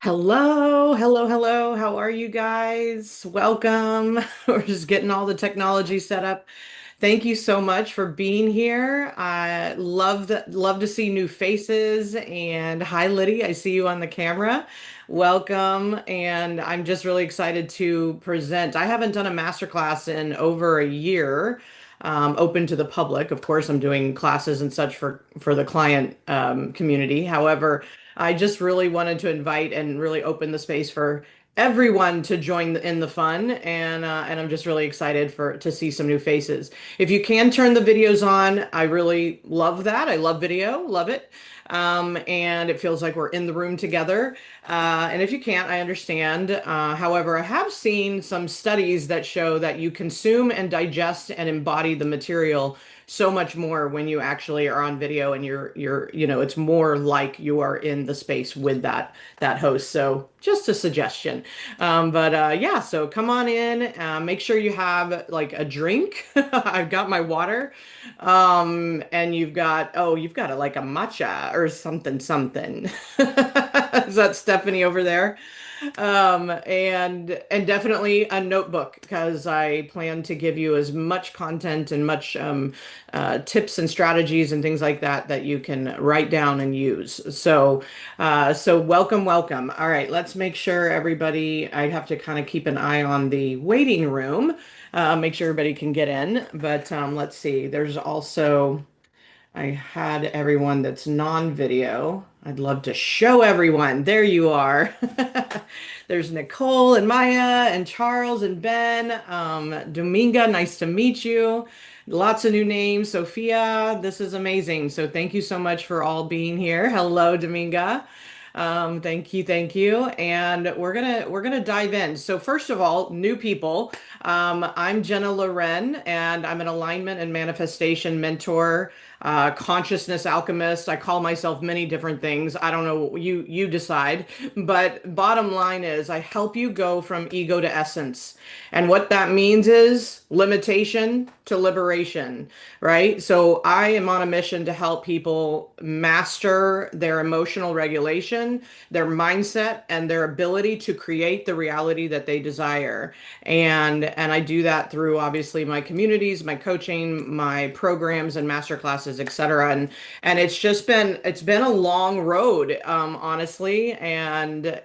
Hello, hello, hello. How are you guys? Welcome. We're just getting all the technology set up. Thank you so much for being here. I love to see new faces. And hi, Liddy. I see you on the camera. Welcome. And I'm just really excited to present. I haven't done a masterclass in over a year, open to the public. Of course, I'm doing classes and such for the client community. However, I just really wanted to invite and really open the space for everyone to join in the fun, and I'm just really excited for to see some new faces. If you can turn the videos on, I really love that. I love video, love it. And it feels like we're in the room together. And if you can't, I understand. However, I have seen some studies that show that you consume and digest and embody the material so much more when you actually are on video and it's more like you are in the space with that host. So just a suggestion. But yeah, so come on in, make sure you have like a drink. I've got my water. And you've got like a matcha or something. Is that Stephanie over there? And definitely a notebook because I plan to give you as much content and much tips and strategies and things like that that you can write down and use. So welcome, welcome. All right, let's make sure everybody. I have to kind of keep an eye on the waiting room, make sure everybody can get in. But let's see. There's also. I had everyone that's non-video. I'd love to show everyone. There you are. There's Nicole and Maya and Charles and Ben. Dominga, nice to meet you. Lots of new names. Sophia, this is amazing. So thank you so much for all being here. Hello, Dominga. Thank you, thank you. And we're gonna dive in. So first of all, new people. I'm Jena Lorén, and I'm an alignment and manifestation mentor, consciousness alchemist. I call myself many different things. I don't know. You decide. But bottom line is, I help you go from ego to essence. And what that means is limitation to liberation, right? So I am on a mission to help people master their emotional regulation, their mindset, and their ability to create the reality that they desire. And I do that through obviously my communities, my coaching, my programs and master classes, etc. And it's been a long road, honestly, and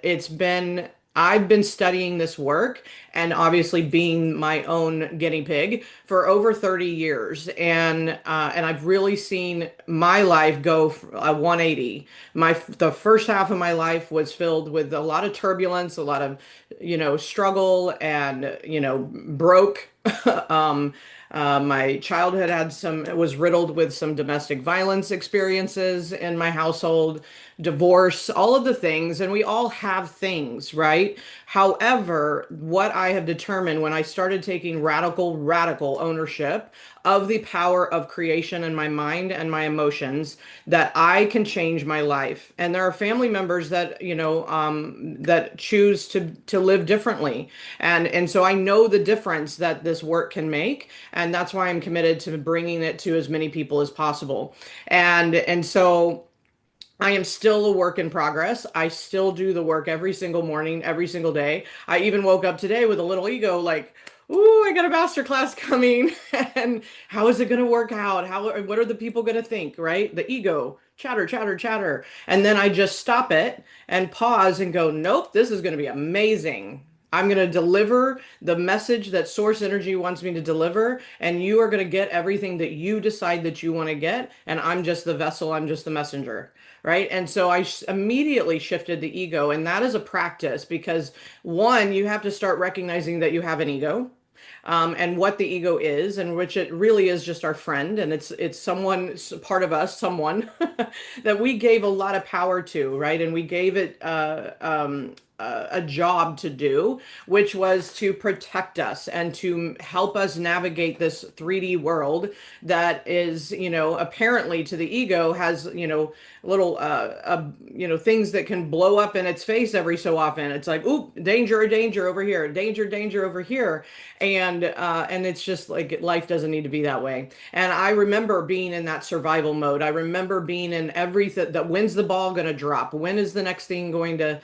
I've been studying this work and obviously being my own guinea pig for over 30 years. And I've really seen my life go a 180. The first half of my life was filled with a lot of turbulence, a lot of, struggle and, broke. um, my childhood was riddled with some domestic violence experiences in my household, divorce, all of the things, and we all have things, right? However, what I have determined when I started taking radical ownership of the power of creation in my mind and my emotions, that I can change my life. And there are family members that, that choose to live differently. And so I know the difference that this work can make. And that's why I'm committed to bringing it to as many people as possible. And so I am still a work in progress. I still do the work every single morning, every single day. I even woke up today with a little ego like, ooh, I got a master class coming. And how is it going to work out? What are the people going to think, right? The ego, chatter, chatter, chatter. And then I just stop it and pause and go, nope, this is going to be amazing. I'm going to deliver the message that source energy wants me to deliver, and you are going to get everything that you decide that you want to get. And I'm just the vessel, I'm just the messenger. Right. And so immediately shifted the ego. And that is a practice because one, you have to start recognizing that you have an ego. And what the ego is, and which it really is just our friend, and it's someone, part of us, someone that we gave a lot of power to, right? And we gave it a job to do, which was to protect us and to help us navigate this 3D world that is, apparently to the ego has, little, things that can blow up in its face every so often. It's like, oop, danger, danger over here, danger, danger over here. And it's just like life doesn't need to be that way. And I remember being in that survival mode. I remember being in everything that when's the ball going to drop? When is the next thing going to,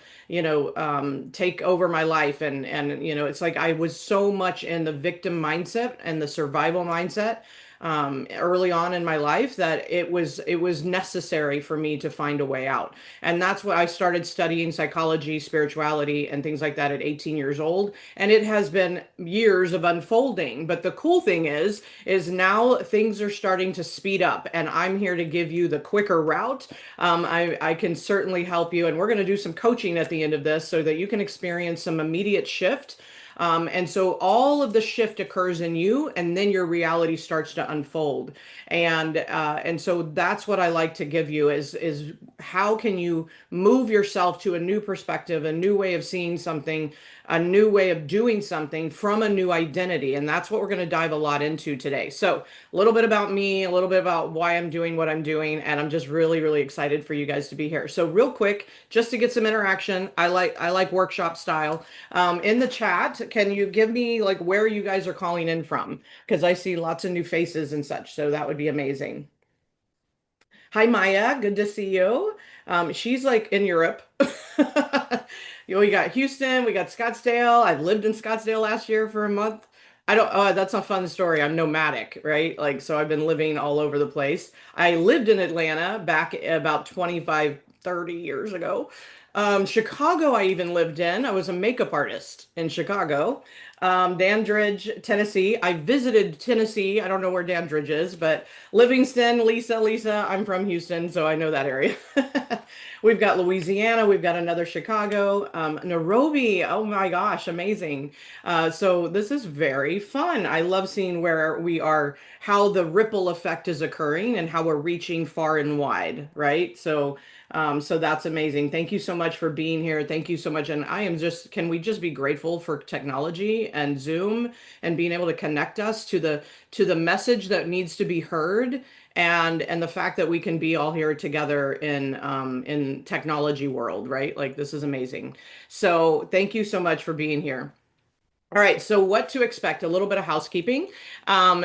take over my life? And it's like I was so much in the victim mindset and the survival mindset early on in my life that it was necessary for me to find a way out. And that's why I started studying psychology, spirituality, and things like that at 18 years old. And it has been years of unfolding. But the cool thing is now things are starting to speed up, and I'm here to give you the quicker route. I can certainly help you, and we're going to do some coaching at the end of this so that you can experience some immediate shift. And so all of the shift occurs in you, and then your reality starts to unfold. And so that's what I like to give you is how can you move yourself to a new perspective, a new way of seeing something, a new way of doing something from a new identity. And that's what we're going to dive a lot into today. So a little bit about me, a little bit about why I'm doing what I'm doing, and I'm just really, really excited for you guys to be here. So real quick, just to get some interaction, I like workshop style. In the chat, can you give me like where you guys are calling in from? Because I see lots of new faces and such, so that would be amazing. Hi, Maya. Good to see you. She's like in Europe. We got Houston, we got Scottsdale. I lived in Scottsdale last year for a month. I don't, that's a fun story. I'm nomadic, right? Like, so I've been living all over the place. I lived in Atlanta back about 25, 30 years ago. Chicago, I even lived in. I was a makeup artist in Chicago. Dandridge, Tennessee. I visited Tennessee. I don't know where Dandridge is, but Livingston, Lisa, I'm from Houston, so I know that area. We've got Louisiana, we've got another Chicago, Nairobi. Oh my gosh, amazing. So this is very fun. I love seeing where we are, how the ripple effect is occurring and how we're reaching far and wide, right? So that's amazing. Thank you so much for being here. Thank you so much. And can we just be grateful for technology and Zoom and being able to connect us to the message that needs to be heard, and the fact that we can be all here together in technology world, right? Like this is amazing. So thank you so much for being here. All right, so what to expect? A little bit of housekeeping.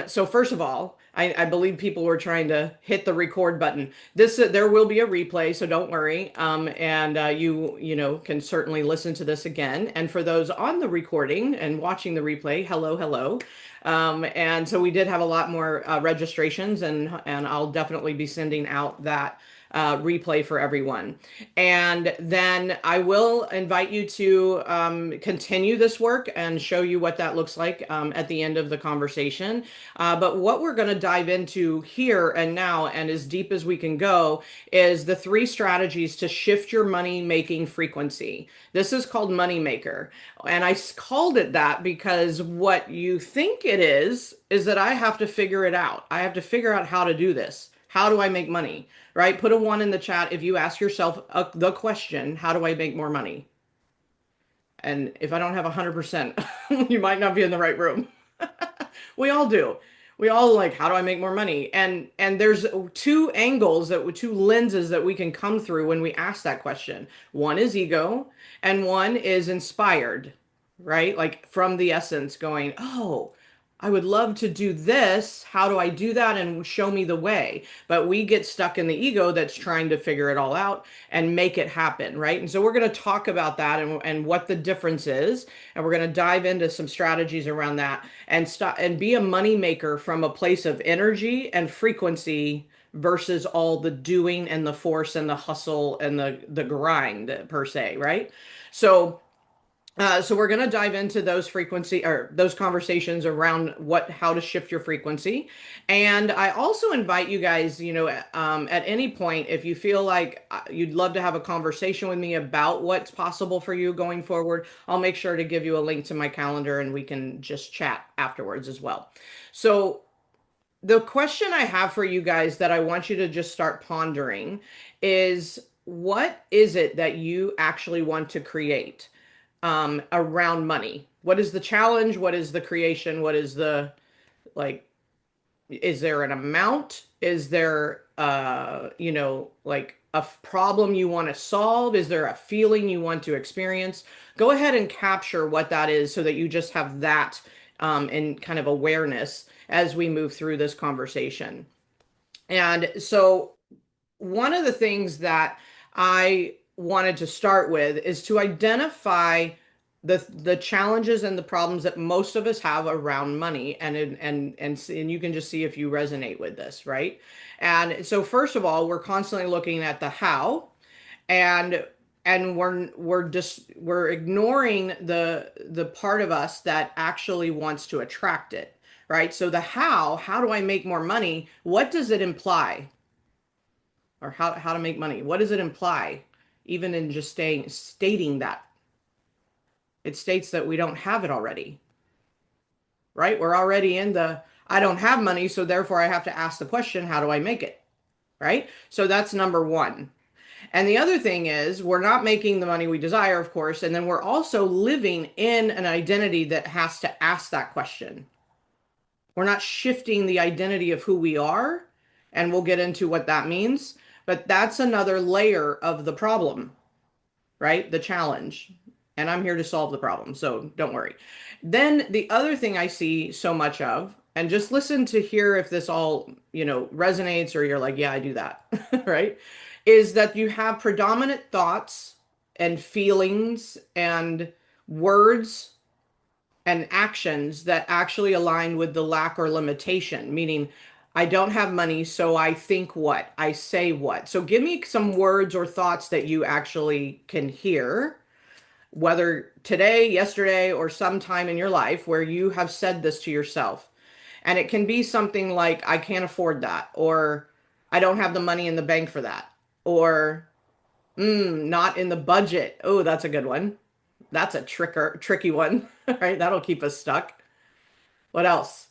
So first of all, I believe people were trying to hit the record button. There will be a replay, so don't worry. And you can certainly listen to this again. And for those on the recording and watching the replay, hello, hello. And so we did have a lot more registrations, and I'll definitely be sending out that replay for everyone. And then I will invite you to continue this work and show you what that looks like at the end of the conversation. But what we're going to dive into here and now, and as deep as we can go, is the 3 strategies to shift your money making frequency. This is called Money Maker. And I called it that because what you think it is that I have to figure it out. I have to figure out how to do this. How do I make money? Right? Put a 1 in the chat if you ask yourself the question, how do I make more money? And if I don't have 100%, you might not be in the right room. We all do. We all like, how do I make more money? And there's 2 lenses that we can come through when we ask that question. One is ego, and one is inspired, right? Like from the essence going, oh, I would love to do this. How do I do that? And show me the way. But we get stuck in the ego that's trying to figure it all out and make it happen, right? And so we're going to talk about that and what the difference is. And we're going to dive into some strategies around that and stop and be a money maker from a place of energy and frequency versus all the doing and the force and the hustle and the grind per se, right? So we're going to dive into those frequency or those conversations around how to shift your frequency. And I also invite you guys, at any point, if you feel like you'd love to have a conversation with me about what's possible for you going forward, I'll make sure to give you a link to my calendar and we can just chat afterwards as well. So the question I have for you guys that I want you to just start pondering is, what is it that you actually want to create? around money? What is the challenge? What is the creation? What is the, like, is there an amount? Is there, like a problem you want to solve? Is there a feeling you want to experience? Go ahead and capture what that is so that you just have that in kind of awareness as we move through this conversation. And so one of the things that I wanted to start with is to identify the challenges and the problems that most of us have around money, and you can just see if you resonate with this, right? And so first of all, we're constantly looking at the how, and we're ignoring the part of us that actually wants to attract it, right? So the how do I make more money? What does it imply? Or how to make money. What does it imply? Even in just stating that, it states that we don't have it already, right? We're already in the I don't have money, so therefore I have to ask the question, how do I make it? Right? So that's number one. And the other thing is, we're not making the money we desire, of course, and then we're also living in an identity that has to ask that question. We're not shifting the identity of who we are, and we'll get into what that means, but that's another layer of the problem, right? The challenge. And I'm here to solve the problem, so don't worry. Then the other thing I see so much of, and just listen to hear if this all, resonates or you're like, yeah, I do that, right? Is that you have predominant thoughts and feelings and words and actions that actually align with the lack or limitation, meaning I don't have money, so I think what? I say what? So give me some words or thoughts that you actually can hear, whether today, yesterday, or sometime in your life where you have said this to yourself. And it can be something like, I can't afford that, or I don't have the money in the bank for that, or not in the budget. Oh, that's a good one. That's a tricky one, right? That'll keep us stuck. What else?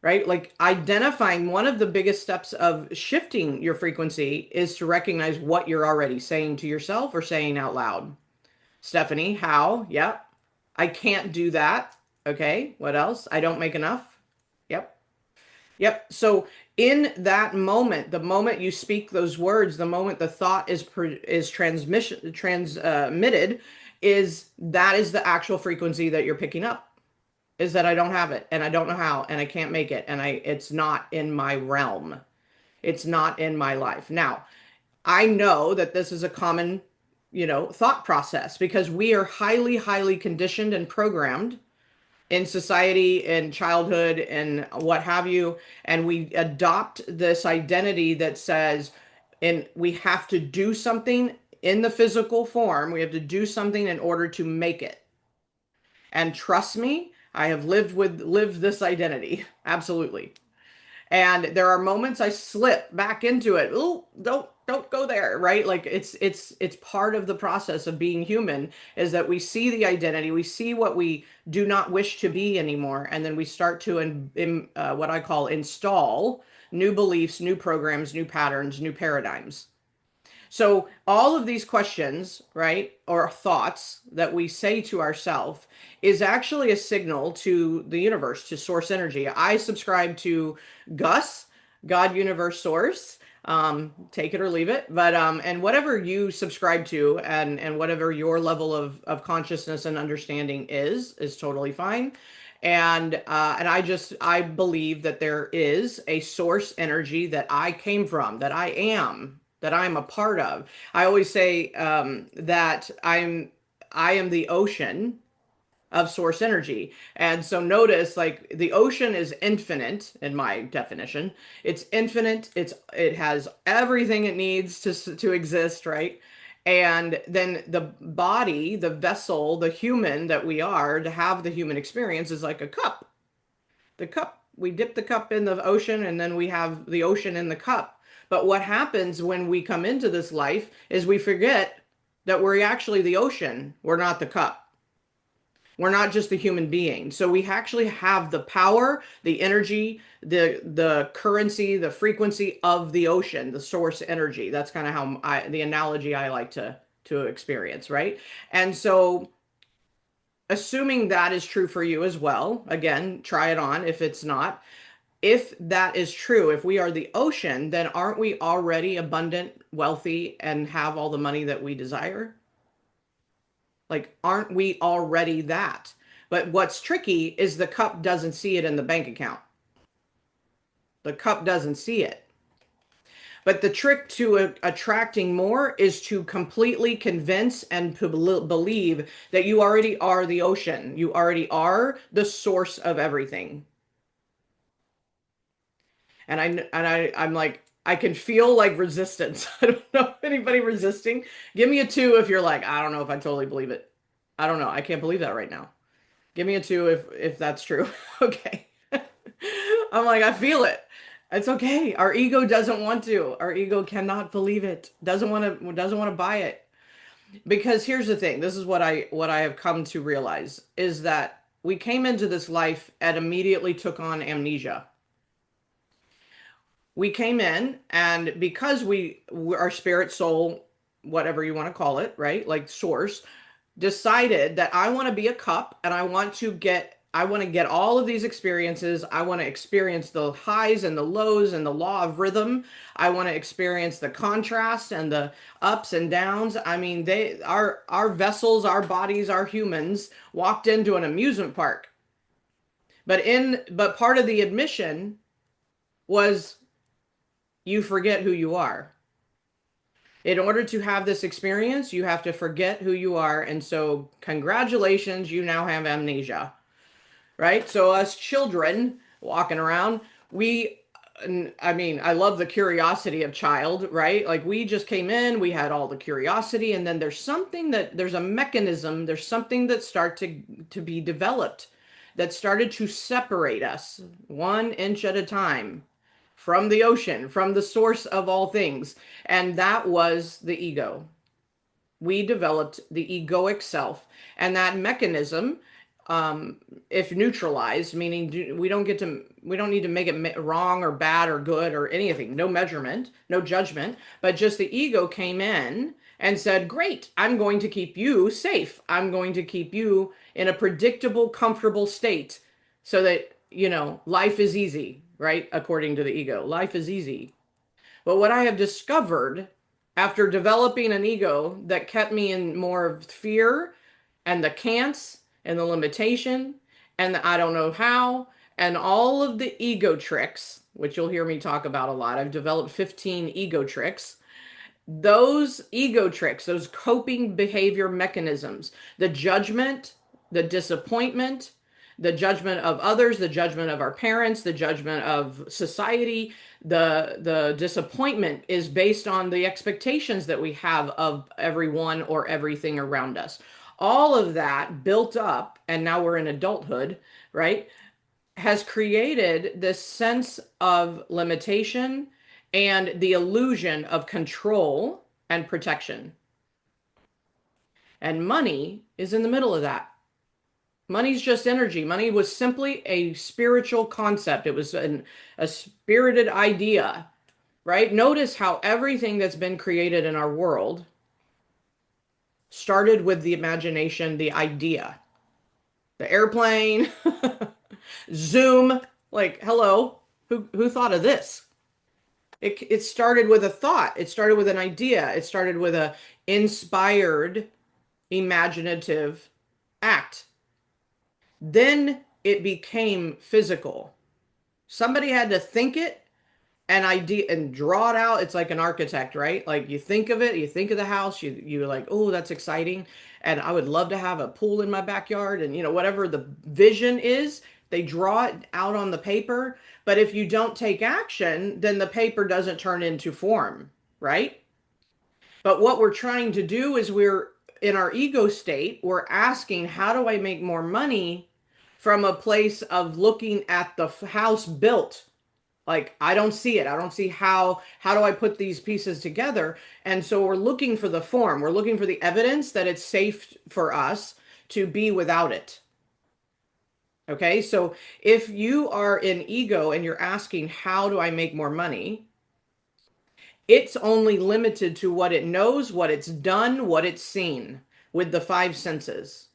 Right? Like identifying one of the biggest steps of shifting your frequency is to recognize what you're already saying to yourself or saying out loud. Stephanie, how? Yep. I can't do that. Okay. What else? I don't make enough. Yep. Yep. So in that moment, the moment you speak those words, the moment the thought is transmitted, is that is the actual frequency that you're picking up. Is that I don't have it and I don't know how and I can't make it and it's not in my realm. It's not in my life. Now, I know that this is a common, thought process because we are highly, highly conditioned and programmed in society and childhood and what have you. And we adopt this identity that says, and we have to do something in the physical form. We have to do something in order to make it. And trust me, I have lived this identity. Absolutely. And there are moments I slip back into it. Oh, don't go there, right? Like it's part of the process of being human is that we see the identity, we see what we do not wish to be anymore, and then we start to what I call install new beliefs, new programs, new patterns, new paradigms. So all of these questions, right, or thoughts that we say to ourselves is actually a signal to the universe, to source energy. I subscribe to Gus, God, Universe, Source. Take it or leave it, but and whatever you subscribe to, and whatever your level of consciousness and understanding is totally fine. And I believe that there is a source energy that I came from, that I'm a part of. I always say that I am the ocean of source energy. And so notice like the ocean is infinite in my definition. It's infinite. It has everything it needs to exist, right? And then the body, the vessel, the human that we are to have the human experience is like a cup. The cup, we dip the cup in the ocean and then we have the ocean in the cup. But what happens when we come into this life is we forget that we're actually the ocean. We're not the cup. We're not just the human being. So we actually have the power, the energy, the currency, the frequency of the ocean, the source energy. That's kind of how the analogy I like to experience, right? And so assuming that is true for you as well, again, try it on if it's not. If that is true, if we are the ocean, then aren't we already abundant, wealthy, and have all the money that we desire? Like, aren't we already that? But what's tricky is the cup doesn't see it in the bank account. The cup doesn't see it. But the trick to attracting more is to completely convince and to believe that you already are the ocean. You already are the source of everything. I'm like, I can feel like resistance. I don't know if anybody resisting. Give me a two if you're like, I don't know if I totally believe it. I don't know. I can't believe that right now. Give me a two if that's true. Okay. I'm like, I feel it. It's okay. Our ego doesn't want to. Our ego cannot believe it. Doesn't want to buy it. Because here's the thing. This is what I have come to realize is that we came into this life and immediately took on amnesia. We came in and because our spirit, soul, whatever you want to call it, right? Like source, decided that I want to be a cup and I want to get all of these experiences. I want to experience the highs and the lows and the law of rhythm. I want to experience the contrast and the ups and downs. I mean, they our vessels, our bodies, our humans walked into an amusement park. But part of the admission was you forget who you are. In order to have this experience, you have to forget who you are. And so, congratulations, you now have amnesia, right? So, us children walking around, I mean, I love the curiosity of child, right? Like, we just came in, we had all the curiosity, and then there's a mechanism, there's something that to be developed that started to separate us 1 inch at a time from the ocean, from the source of all things. And that was the ego. We developed the egoic self. And that mechanism, um, if neutralized, meaning we don't need to make it wrong or bad or good or anything, no measurement, no judgment, but just the ego came in and said, great, I'm going to keep you safe. I'm going to keep you in a predictable, comfortable state so that, life is easy, right? According to the ego, life is easy. But what I have discovered after developing an ego that kept me in more of fear and the can'ts and the limitation and the I don't know how and all of the ego tricks, which you'll hear me talk about a lot. I've developed 15 ego tricks. Those ego tricks, those coping behavior mechanisms, the judgment, the disappointment, the judgment of others, the judgment of our parents, the judgment of society, the disappointment is based on the expectations that we have of everyone or everything around us. All of that built up, and now we're in adulthood, right? Has created this sense of limitation and the illusion of control and protection. And money is in the middle of that. Money's just energy. Money was simply a spiritual concept. It was a spirited idea, right? Notice how everything that's been created in our world started with the imagination, the idea. The airplane, Zoom, like, hello, who thought of this? It started with a thought. It started with an idea. It started with a inspired, imaginative act. Then it became physical. Somebody had to think it and idea and draw it out. It's like an architect, right? Like you think of it, you think of the house, you're like, oh, that's exciting. And I would love to have a pool in my backyard. And whatever the vision is, they draw it out on the paper. But if you don't take action, then the paper doesn't turn into form, right? But what we're trying to do is we're in our ego state, we're asking, how do I make more money from a place of looking at the house built? Like, I don't see it. I don't see how do I put these pieces together? And so we're looking for the form. We're looking for the evidence that it's safe for us to be without it. Okay, so if you are in ego and you're asking, how do I make more money? It's only limited to what it knows, what it's done, what it's seen with the five senses.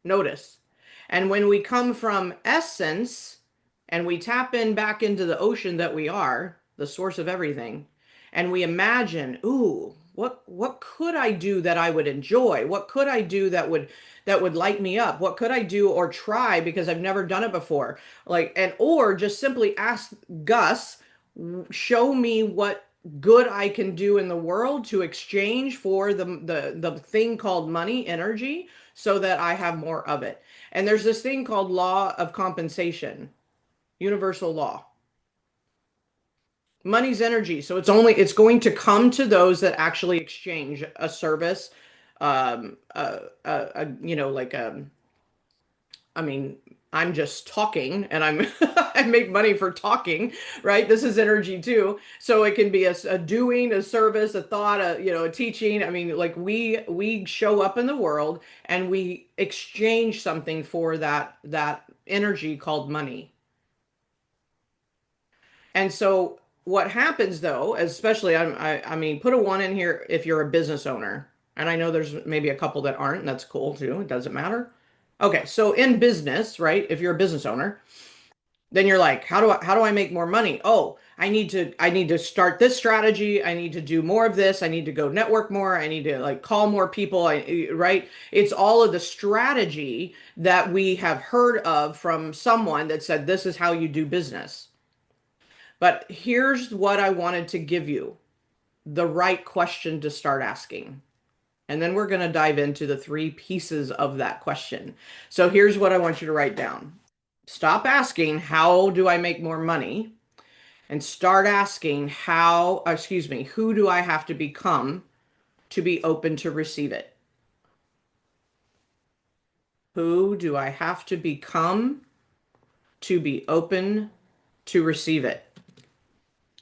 Notice. And when we come from essence and we tap in back into the ocean that we are, the source of everything, and we imagine, ooh, what could I do that I would enjoy? What could I do that would light me up? What could I do or try because I've never done it before? Like, and or just simply ask Gus, show me what good I can do in the world to exchange for the thing called money, energy, so that I have more of it. And there's this thing called law of compensation, universal law. Money's energy, so it's going to come to those that actually exchange a service, like I mean, I'm just talking and I'm I make money for talking, right? This is energy too. So it can be a doing, a service, a thought, a teaching. I mean, like we show up in the world and we exchange something for that energy called money. And so what happens though, especially I mean, put a one in here if you're a business owner. And I know there's maybe a couple that aren't, and that's cool too. It doesn't matter. Okay, so in business, right? If you're a business owner, then you're like, how do I make more money? Oh, I need to start this strategy. I need to do more of this. I need to go network more. I need to like call more people. Right? It's all of the strategy that we have heard of from someone that said this is how you do business. But here's what I wanted to give you, the right question to start asking. And then we're going to dive into the three pieces of that question. So here's what I want you to write down. Stop asking, how do I make more money? And start asking, who do I have to become to be open to receive it? Who do I have to become to be open to receive it?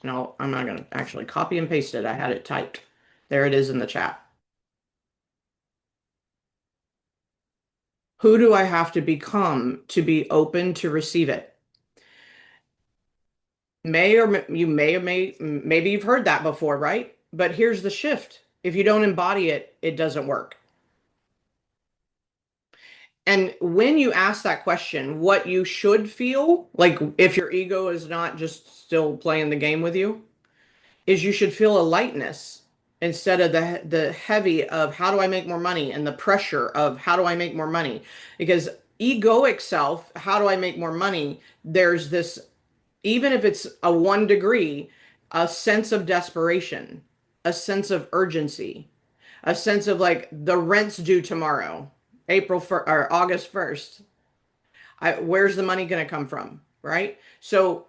No, I'm not going to actually copy and paste it. I had it typed. There it is in the chat. Who do I have to become to be open to receive it? You may or maybe you've heard that before, right? But here's the shift. If you don't embody it, it doesn't work. And when you ask that question, what you should feel, like if your ego is not just still playing the game with you, is you should feel a lightness instead of the heavy of how do I make more money and the pressure of how do I make more money? Because egoic self, how do I make more money? There's this, even if it's a 1 degree, a sense of desperation, a sense of urgency, a sense of like the rent's due tomorrow, April 1st or August 1st. Where's the money going to come from? Right? So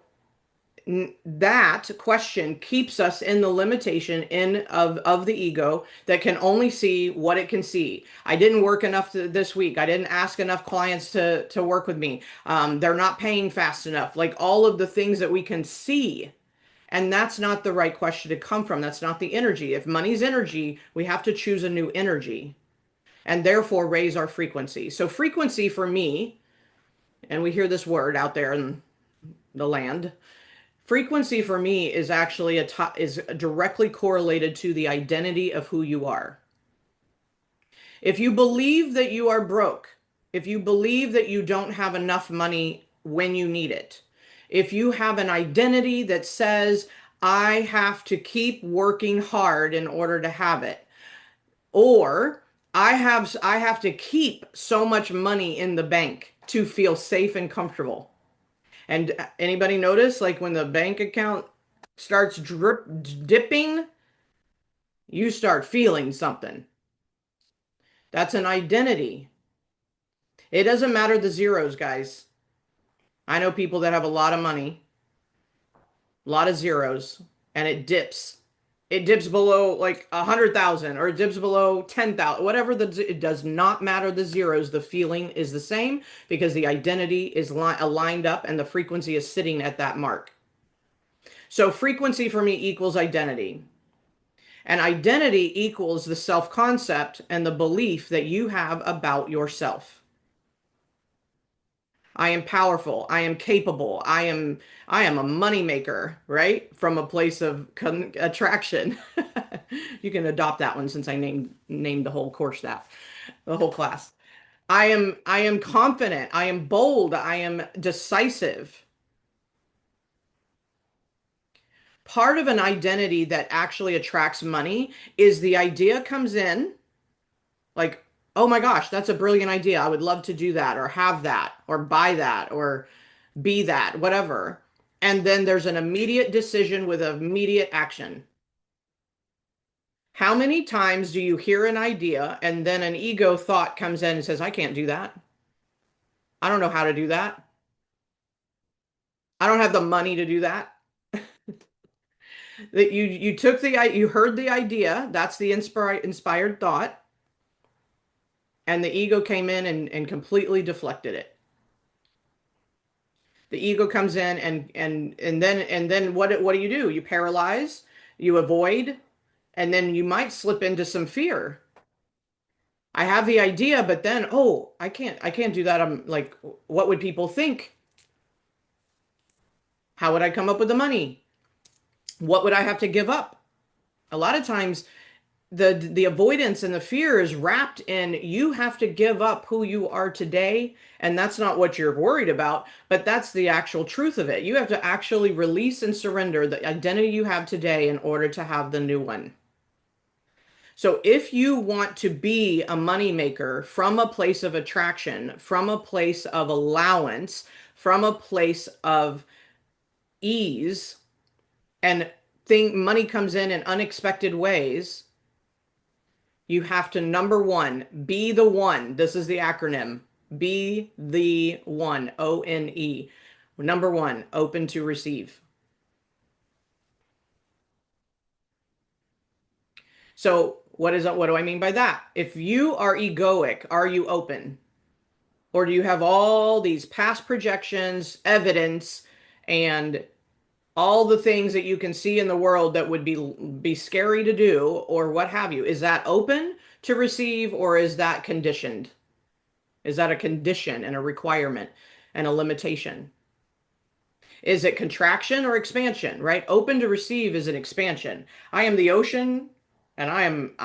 that question keeps us in the limitation of the ego that can only see what it can see. I didn't work enough this week. I didn't ask enough clients to work with me. They're not paying fast enough. Like all of the things that we can see. And that's not the right question to come from. That's not the energy. If money's energy, we have to choose a new energy and therefore raise our frequency. So frequency for me, and we hear this word out there in the land, frequency for me is actually is directly correlated to the identity of who you are. If you believe that you are broke, if you believe that you don't have enough money when you need it, if you have an identity that says, I have to keep working hard in order to have it, or I have to keep so much money in the bank to feel safe and comfortable. And anybody notice like when the bank account starts dipping, you start feeling something. That's an identity. It doesn't matter the zeros, guys. I know people that have a lot of money, a lot of zeros, and it dips. It dips below like 100,000 or it dips below 10,000, whatever it does not matter the zeros. The feeling is the same because the identity is aligned up and the frequency is sitting at that mark. So frequency for me equals identity. And identity equals the self-concept and the belief that you have about yourself. I am powerful. I am capable. I am a moneymaker, right? From a place of attraction. You can adopt that one since I named the whole course that, the whole class. I am confident. I am bold. I am decisive. Part of an identity that actually attracts money is the idea comes in like, oh my gosh, that's a brilliant idea. I would love to do that or have that or buy that or be that, whatever. And then there's an immediate decision with immediate action. How many times do you hear an idea and then an ego thought comes in and says, I can't do that. I don't know how to do that. I don't have the money to do that. That you took you heard the idea, that's the inspired thought, and the ego came in and completely deflected it. The ego comes in and then what do? You paralyze, you avoid, and then you might slip into some fear. I have the idea, but then, oh, I can't do that. I'm like, what would people think? How would I come up with the money? What would I have to give up? A lot of times the avoidance and the fear is wrapped in you have to give up who you are today, and that's not what you're worried about, but that's the actual truth of it. You have to actually release and surrender the identity you have today in order to have the new one. So if you want to be a moneymaker from a place of attraction, from a place of allowance, from a place of ease, and think money comes in unexpected ways, you have to, number one, be the one. This is the acronym. Be the one. ONE. Number one, open to receive. So what do I mean by that? If you are egoic, are you open? Or do you have all these past projections, evidence, and all the things that you can see in the world that would be scary to do or what have you? Is that open to receive or is that conditioned? Is that a condition and a requirement and a limitation? Is it contraction or expansion, right? Open to receive is an expansion. I am the ocean and I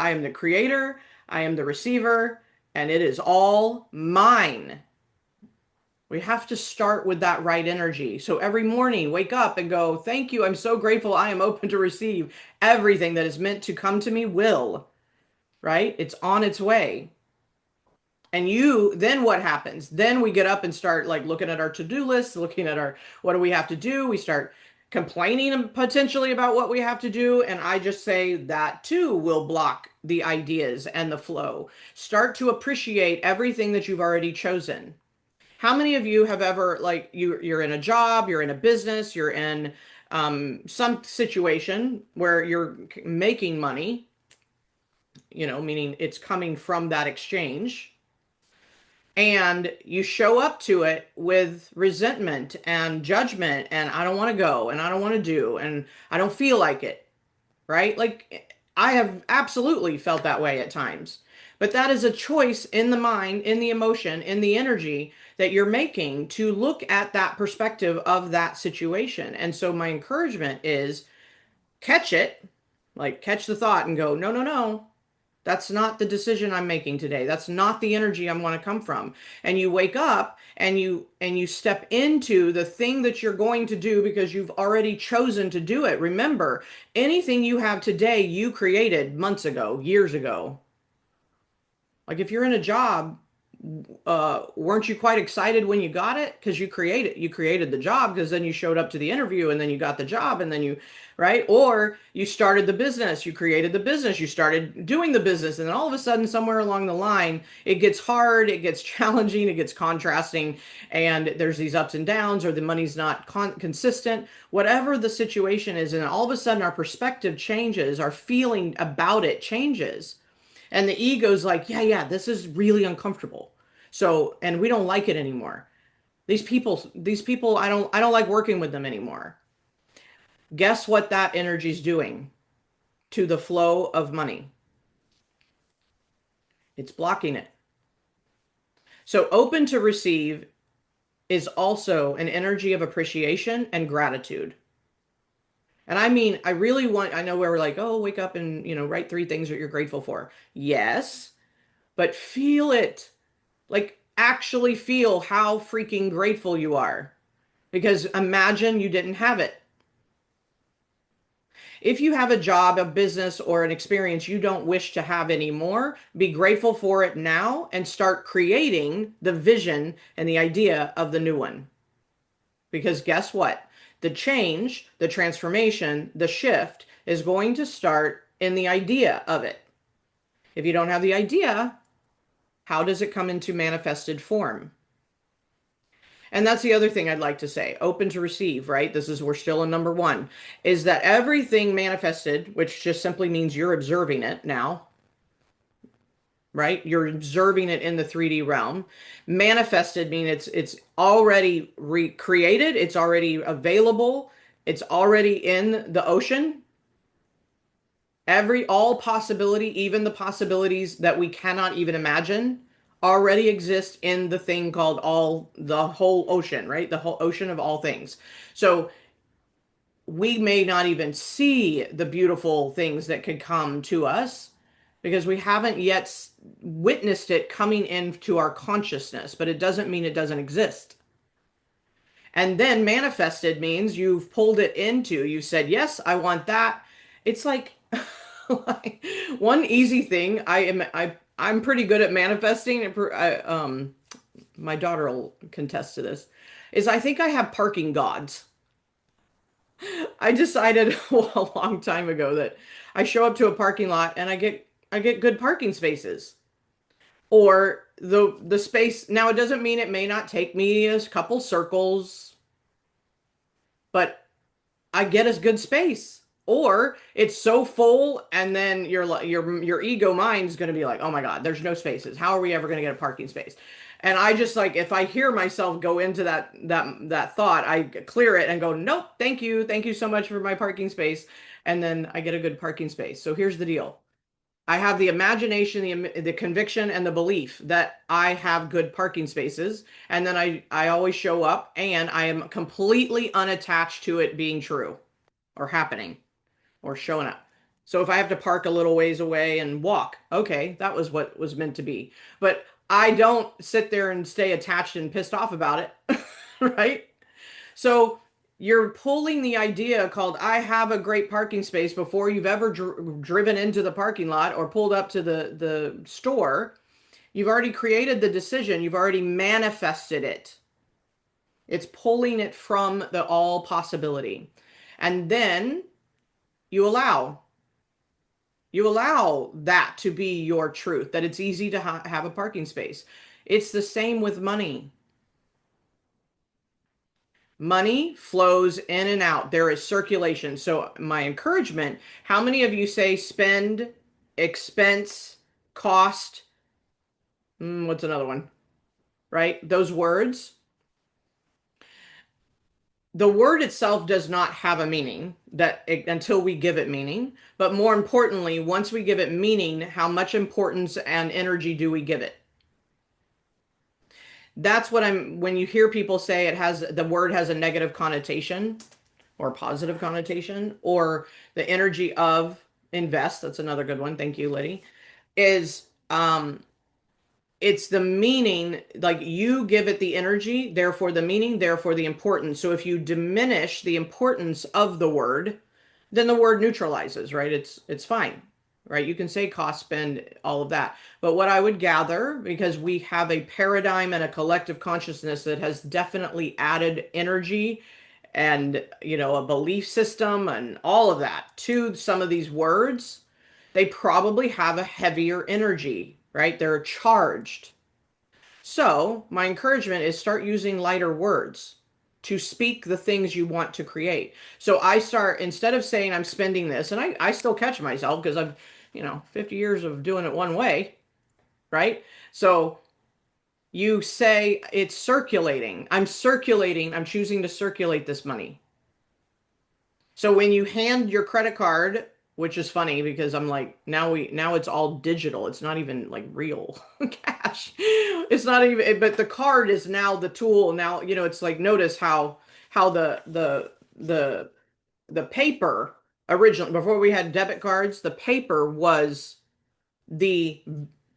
am the creator, I am the receiver, and it is all mine. We have to start with that right energy. So every morning, wake up and go, thank you. I'm so grateful. I am open to receive everything that is meant to come to me will, right? It's on its way. And then what happens? Then we get up and start like looking at our to-do list, looking at our, what do we have to do? We start complaining potentially about what we have to do. And I just say that too will block the ideas and the flow. Start to appreciate everything that you've already chosen. How many of you have ever like you're in a job, you're in a business, you're in some situation where you're making money, meaning it's coming from that exchange, and you show up to it with resentment and judgment, and I don't want to go, and I don't want to do, and I don't feel like it, right? Like I have absolutely felt that way at times. But that is a choice in the mind, in the emotion, in the energy that you're making to look at that perspective of that situation. And so my encouragement is catch it, like catch the thought and go, no, no, no. That's not the decision I'm making today. That's not the energy I want to come from. And you wake up and you step into the thing that you're going to do because you've already chosen to do it. Remember, anything you have today, you created months ago, years ago. Like if you're in a job, weren't you quite excited when you got it? Because you created the job because then you showed up to the interview and then you got the job and then right? Or you started the business, you created the business, you started doing the business, and then all of a sudden, somewhere along the line, it gets hard, it gets challenging, it gets contrasting, and there's these ups and downs, or the money's not consistent, whatever the situation is, and all of a sudden our perspective changes, our feeling about it changes. And the ego's like, yeah, yeah, this is really uncomfortable. So, and we don't like it anymore. These people, I don't like working with them anymore. Guess what that energy's doing to the flow of money? It's blocking it. So open to receive is also an energy of appreciation and gratitude. And I mean, I know where we're like, oh, wake up and, write three things that you're grateful for. Yes, but feel it. Like, actually feel how freaking grateful you are. Because imagine you didn't have it. If you have a job, a business, or an experience you don't wish to have anymore, be grateful for it now and start creating the vision and the idea of the new one. Because guess what? The change, the transformation, the shift is going to start in the idea of it. If you don't have the idea, how does it come into manifested form? And that's the other thing I'd like to say. Open to receive, right? This is, we're still in number one, is that everything manifested, which just simply means you're observing it now, right? You're observing it in the 3D realm. Manifested means it's already recreated, it's already available, it's already in the ocean. All possibility, even the possibilities that we cannot even imagine, already exist in the thing called the whole ocean, right? The whole ocean of all things. So we may not even see the beautiful things that could come to us because we haven't yet witnessed it coming into our consciousness, but it doesn't mean it doesn't exist. And then manifested means you've pulled it into, you said, yes, I want that. It's like, like one easy thing. I'm pretty good at manifesting. My daughter will contest to this. Is I think I have parking gods. I decided a long time ago that I show up to a parking lot and I get good parking spaces. Or the space. Now it doesn't mean it may not take me a couple circles, but I get a good space. Or it's so full, and then your ego mind's going to be like, oh my God, there's no spaces. How are we ever going to get a parking space? And I just like, if I hear myself go into that thought, I clear it and go, nope, thank you so much for my parking space, and then I get a good parking space. So here's the deal: I have the imagination, the conviction, and the belief that I have good parking spaces, and then I always show up, and I am completely unattached to it being true or happening or showing up. So if I have to park a little ways away and walk, okay, that was what was meant to be. But I don't sit there and stay attached and pissed off about it, right? So you're pulling the idea called I have a great parking space before you've ever driven into the parking lot or pulled up to the store. You've already created the decision, you've already manifested it. It's pulling it from the all possibility. And then you allow that to be your truth, that it's easy to have a parking space. It's the same with money. Money flows in and out. There is circulation. So my encouragement, how many of you say spend, expense, cost? What's another one? Right? Those words. The word itself does not have a meaning until we give it meaning. But more importantly, once we give it meaning, how much importance and energy do we give it? That's what when you hear people say the word has a negative connotation or positive connotation, or the energy of invest, that's another good one. Thank you, Liddy. Is it's the meaning, like you give it the energy, therefore the meaning, therefore the importance. So if you diminish the importance of the word, then the word neutralizes, right? It's fine, right? You can say cost, spend, all of that. But what I would gather, because we have a paradigm and a collective consciousness that has definitely added energy and, a belief system and all of that to some of these words, they probably have a heavier energy, right? They're charged. So, my encouragement is start using lighter words to speak the things you want to create. So I start, instead of saying I'm spending this, and I still catch myself because I've, 50 years of doing it one way, right? So you say it's circulating. I'm choosing to circulate this money. So when you hand your credit card, which is funny because I'm like, now it's all digital. It's not even like real cash. It's not even, but the card is now the tool. Now, it's like, notice how the paper originally, before we had debit cards, the paper was the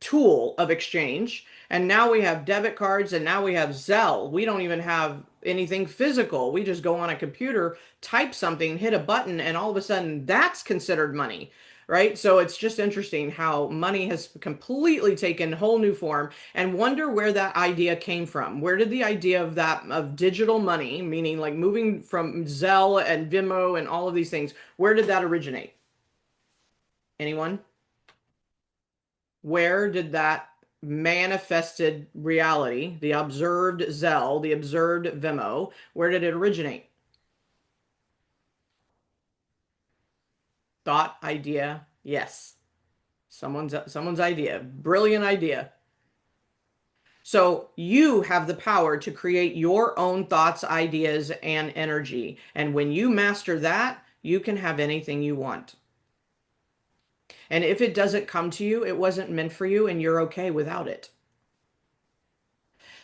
tool of exchange. And now we have debit cards and now we have Zelle. We don't even have anything physical. We just go on a computer, type something, hit a button, and all of a sudden that's considered money. Right. So it's just interesting how money has completely taken whole new form and wonder where that idea came from. Where did the idea of that, of digital money, meaning like moving from Zelle and Venmo and all of these things, where did that originate? Anyone? Where did that manifested reality, the observed Zelle, the observed Venmo, where did it originate? Thought, idea, yes. Someone's idea. Brilliant idea. So you have the power to create your own thoughts, ideas, and energy. And when you master that, you can have anything you want. And if it doesn't come to you, it wasn't meant for you, and you're okay without it.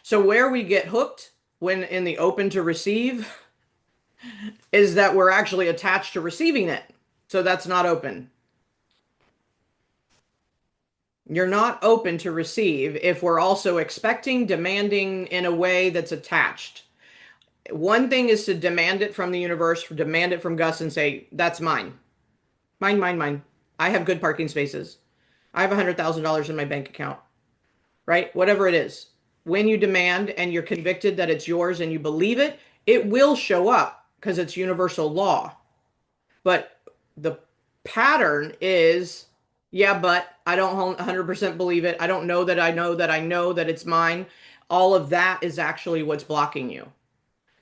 So where we get hooked when in the open to receive is that we're actually attached to receiving it. So that's not open. You're not open to receive if we're also expecting, demanding in a way that's attached. One thing is to demand it from the universe, demand it from Gus and say, that's mine. Mine, mine, mine. I have good parking spaces. I have $100,000 in my bank account, right? Whatever it is. When you demand and you're convicted that it's yours and you believe it, it will show up because it's universal law. But the pattern is, yeah, but I don't 100% believe it. I don't know that I know that I know that it's mine. All of that is actually what's blocking you.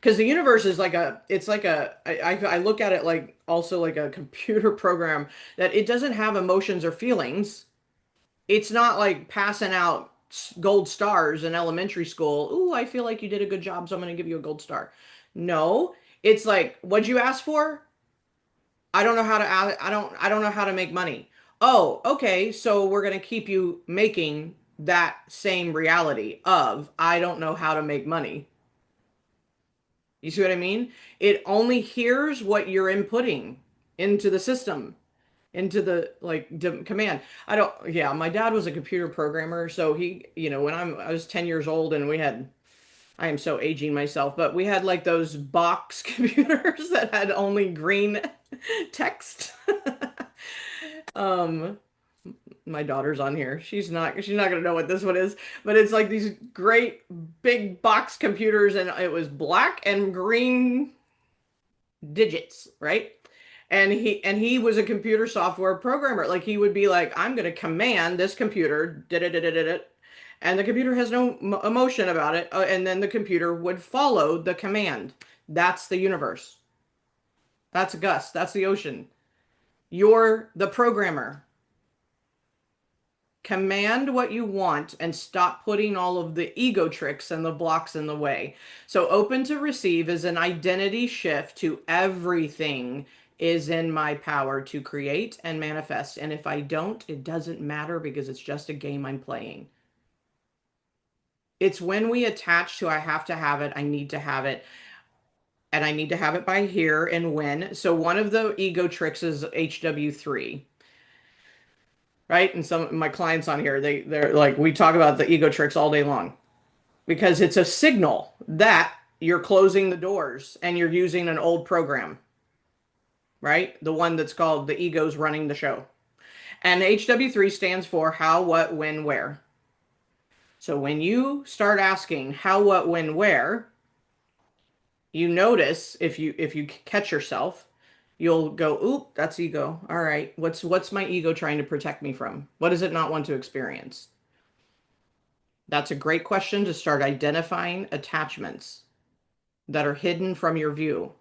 Because the universe is like it's like I look at it like also like a computer program that it doesn't have emotions or feelings. It's not like passing out gold stars in elementary school. Ooh, I feel like you did a good job, so I'm going to give you a gold star. No, it's like, what'd you ask for? I don't know how to I don't know how to make money. Oh, okay, so we're going to keep you making that same reality of I don't know how to make money. You see what I mean? It only hears what you're inputting into the system, into the like command. I don't, yeah, my dad was a computer programmer, so he, when I was 10 years old and we had, I am so aging myself, but we had like those box computers that had only green text. Um, my daughter's on here. She's not gonna know what this one is, but it's like these great big box computers and it was black and green digits, right? And he was a computer software programmer. Like he would be like, I'm gonna command this computer, did it, did it, did it, and the computer has no emotion about it, and then the computer would follow the command. That's the universe. That's Gus. That's the ocean. You're the programmer. Command what you want and stop putting all of the ego tricks and the blocks in the way. So, open to receive is an identity shift to everything is in my power to create and manifest. And if I don't, it doesn't matter because it's just a game I'm playing. It's when we attach to I have to have it, I need to have it, and I need to have it by here and when. So, one of the ego tricks is HW3, right? And some of my clients on here, they're like, we talk about the ego tricks all day long because it's a signal that you're closing the doors and you're using an old program, right? The one that's called the ego's running the show. And HW3 stands for how, what, when, where. So when you start asking how, what, when, where, you notice if you catch yourself, you'll go, oop, that's ego. All right, what's my ego trying to protect me from? What does it not want to experience? That's a great question to start identifying attachments that are hidden from your view.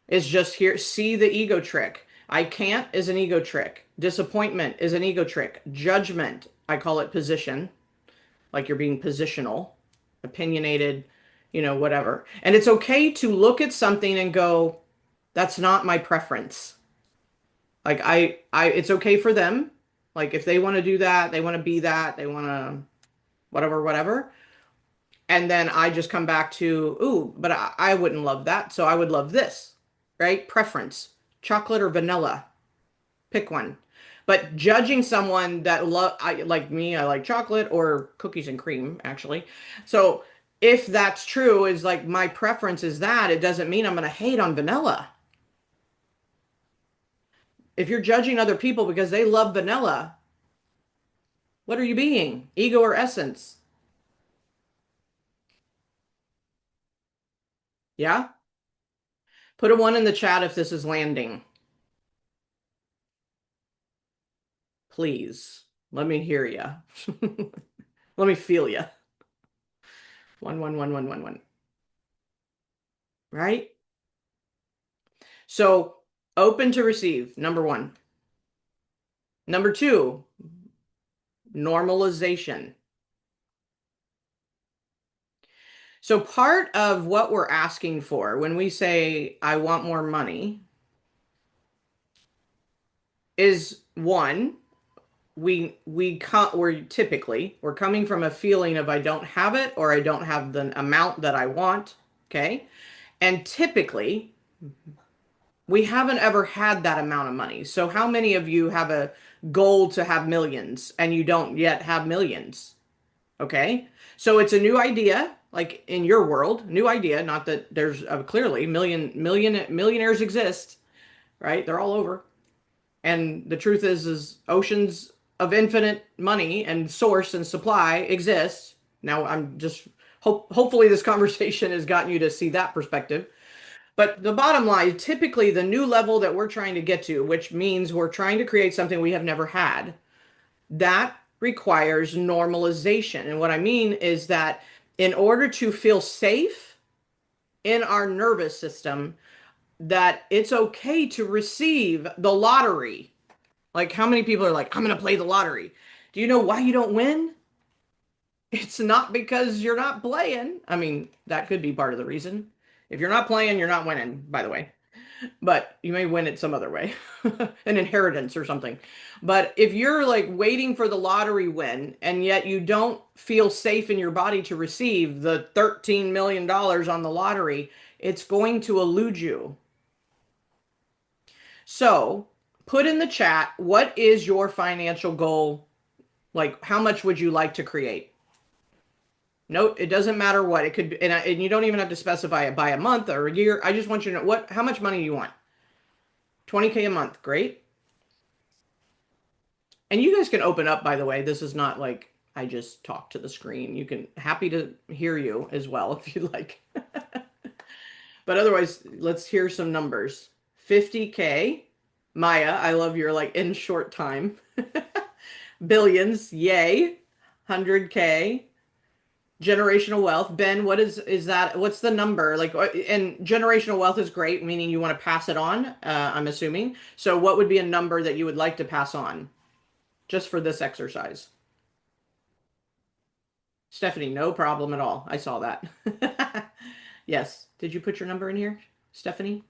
Is just here, see the ego trick. I can't is an ego trick. Disappointment is an ego trick. Judgment, I call it position, like you're being positional, opinionated, whatever. And it's okay to look at something and go, that's not my preference. Like it's okay for them. Like if they want to do that, they want to be that, they want to whatever, whatever. And then I just come back to, ooh, but I wouldn't love that. So I would love this, right? Preference, chocolate or vanilla, pick one. But judging someone that love I like me, I like chocolate or cookies and cream, actually. So if that's true, is like my preference is that, it doesn't mean I'm going to hate on vanilla. If you're judging other people because they love vanilla, what are you being? Ego or essence? Yeah? Put a one in the chat if this is landing. Please. Let me hear you. Let me feel you. One, one, one, one, one, one. Right? So open to receive, number one. Number two, normalization. So part of what we're asking for when we say, I want more money, is one, we're coming from a feeling of I don't have it or I don't have the amount that I want. Okay. And typically we haven't ever had that amount of money. So how many of you have a goal to have millions and you don't yet have millions? Okay. So it's a new idea, like in your world, new idea. Not that there's clearly millionaires exist, right? They're all over. And the truth is oceans of infinite money and source and supply exist. Now I'm just hopefully this conversation has gotten you to see that perspective. But the bottom line, typically the new level that we're trying to get to, which means we're trying to create something we have never had, that requires normalization. And what I mean is that in order to feel safe in our nervous system, that it's okay to receive the lottery. Like, how many people are like, I'm going to play the lottery? Do you know why you don't win? It's not because you're not playing. I mean, that could be part of the reason. If you're not playing, you're not winning, by the way. But you may win it some other way, an inheritance or something. But if you're like waiting for the lottery win and yet you don't feel safe in your body to receive the $13 million on the lottery, it's going to elude you. So put in the chat, what is your financial goal? Like, how much would you like to create? Note, it doesn't matter what it could be, and you don't even have to specify it by a month or a year. I just want you to know how much money you want. 20K a month, great. And you guys can open up, by the way. This is not like I just talk to the screen. You can happy to hear you as well if you like. But otherwise, let's hear some numbers. 50K. Maya, I love your like in short time. Billions, yay. 100K. Generational wealth. Ben, what is that? What's the number? Like, and generational wealth is great, meaning you want to pass it on, I'm assuming. So what would be a number that you would like to pass on just for this exercise? Stephanie, no problem at all. I saw that. Yes. Did you put your number in here, Stephanie?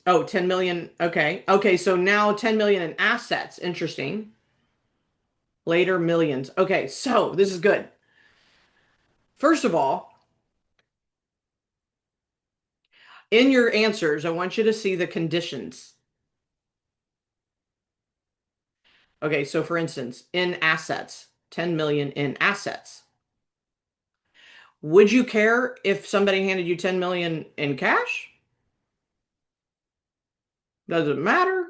Oh, 10 million. Okay. Okay. So now 10 million in assets. Interesting. Later, millions. Okay. So this is good. First of all, in your answers, I want you to see the conditions. Okay. So for instance, in assets, 10 million in assets. Would you care if somebody handed you 10 million in cash? Does it matter?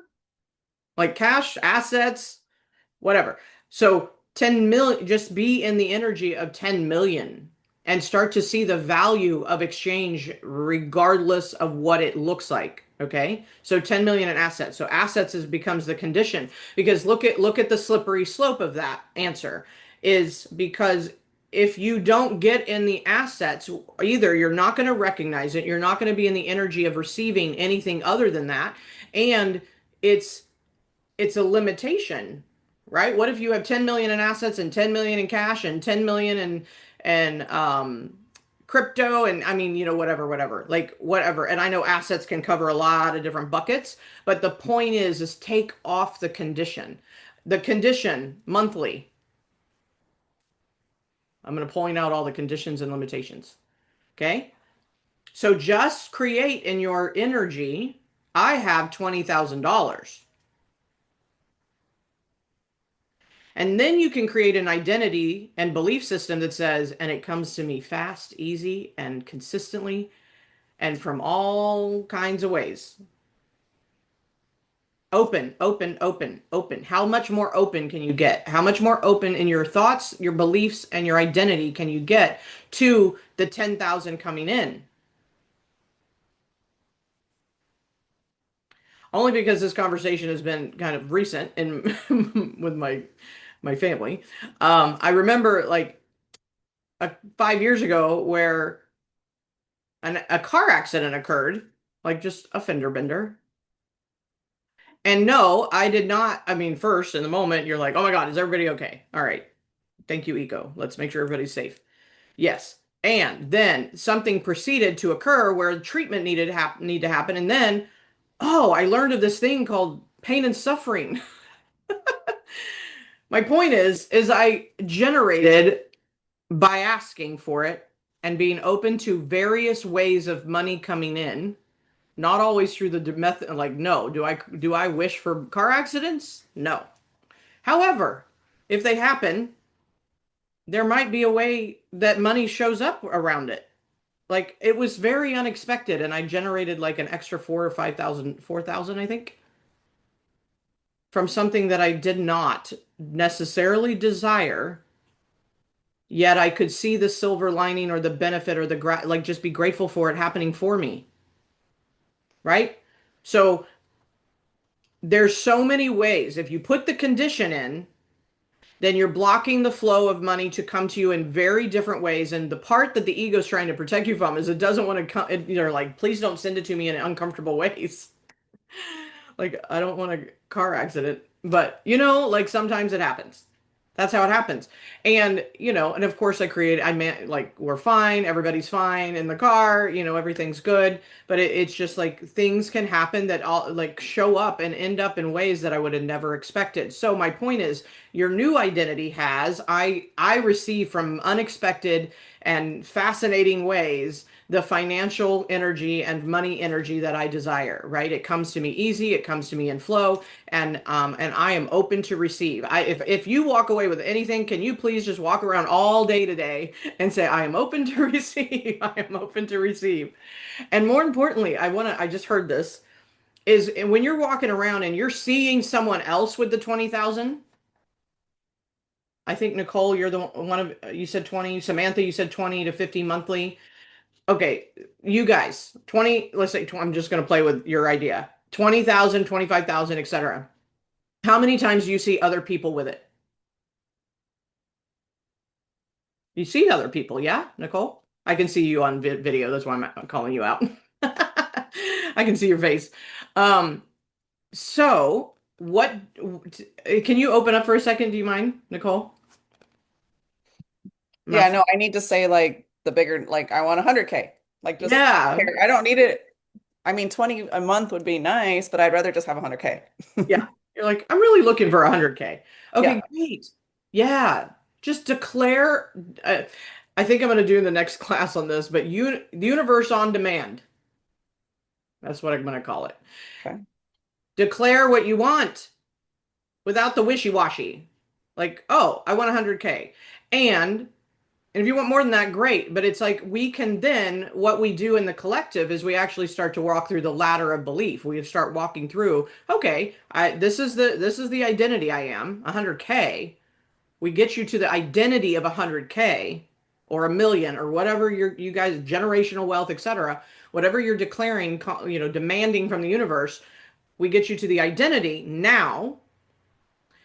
Like cash, assets, whatever. So 10 million, just be in the energy of 10 million and start to see the value of exchange regardless of what it looks like. Okay. So 10 million in assets. So assets becomes the condition because look at the slippery slope of that answer is because if you don't get in the assets, either you're not going to recognize it, you're not going to be in the energy of receiving anything other than that. And it's it's a limitation, right? What if you have 10 million in assets and 10 million in cash and 10 million in crypto and I mean, whatever, like whatever. And I know assets can cover a lot of different buckets, but the point is take off the condition. The condition monthly. I'm going to point out all the conditions and limitations. Okay? So just create in your energy I have $20,000. And then you can create an identity and belief system that says, and it comes to me fast, easy, and consistently, and from all kinds of ways. Open, open, open, open. How much more open can you get? How much more open in your thoughts, your beliefs, and your identity can you get to the 10,000 coming in? Only because this conversation has been kind of recent in with my family. I remember like 5 years ago where a car accident occurred, like just a fender bender. And no, I did not. I mean, first in the moment, you're like, oh my God, is everybody okay? All right. Thank you, Eco. Let's make sure everybody's safe. Yes. And then something proceeded to occur where treatment need to happen. And then, oh, I learned of this thing called pain and suffering. My point is I generated by asking for it and being open to various ways of money coming in, not always through the method. Like, no, do I wish for car accidents? No. However, if they happen, there might be a way that money shows up around it. Like it was very unexpected, and I generated like an extra 4,000 or 5,000, 4,000, I think, from something that I did not necessarily desire. Yet I could see the silver lining or the benefit or like just be grateful for it happening for me, right? So there's so many ways. If you put the condition in, then you're blocking the flow of money to come to you in very different ways. And the part that the ego is trying to protect you from is it doesn't want to come. You're like, please don't send it to me in uncomfortable ways. Like, I don't want a car accident, but like sometimes it happens. That's how it happens. And, and of course I meant like, we're fine. Everybody's fine in the car, everything's good. But it's just like things can happen that all like show up and end up in ways that I would have never expected. So my point is your new identity has, I receive from unexpected and fascinating ways the financial energy and money energy that I desire, right? It comes to me easy, it comes to me in flow, and I am open to receive. If you walk away with anything, can you please just walk around all day today and say, I am open to receive, I am open to receive. And more importantly, I just heard this, is when you're walking around and you're seeing someone else with the 20,000. I think Nicole, you're the one of, you said 20, Samantha, you said 20 to 50 monthly. Okay, you guys, 20, let's say, I'm just going to play with your idea. 20,000, 25,000, etc. How many times do you see other people with it? You see other people, yeah, Nicole? I can see you on video. That's why I'm calling you out. I can see your face. Um, so what can you open up for a second? Do you mind, Nicole? Yeah, Not, no, I need to say like the bigger, like I want 100K. Like just, yeah, I don't need it. I mean, 20 a month would be nice, but I'd rather just have 100K. yeah. You're like, I'm really looking for 100K. Yeah. Okay, great. Yeah, just declare. Uh, I think I'm going to do the next class on this, but the universe on demand. That's what I'm going to call it. Okay. Declare what you want without the wishy-washy. Like, oh, I want 100K. And if you want more than that, great. But it's like we can then, what we do in the collective is we actually start to walk through the ladder of belief. We start walking through, okay, this is the identity I am, 100K. We get you to the identity of 100K or a million or whatever you guys, generational wealth, etc. Whatever you're declaring, demanding from the universe, we get you to the identity now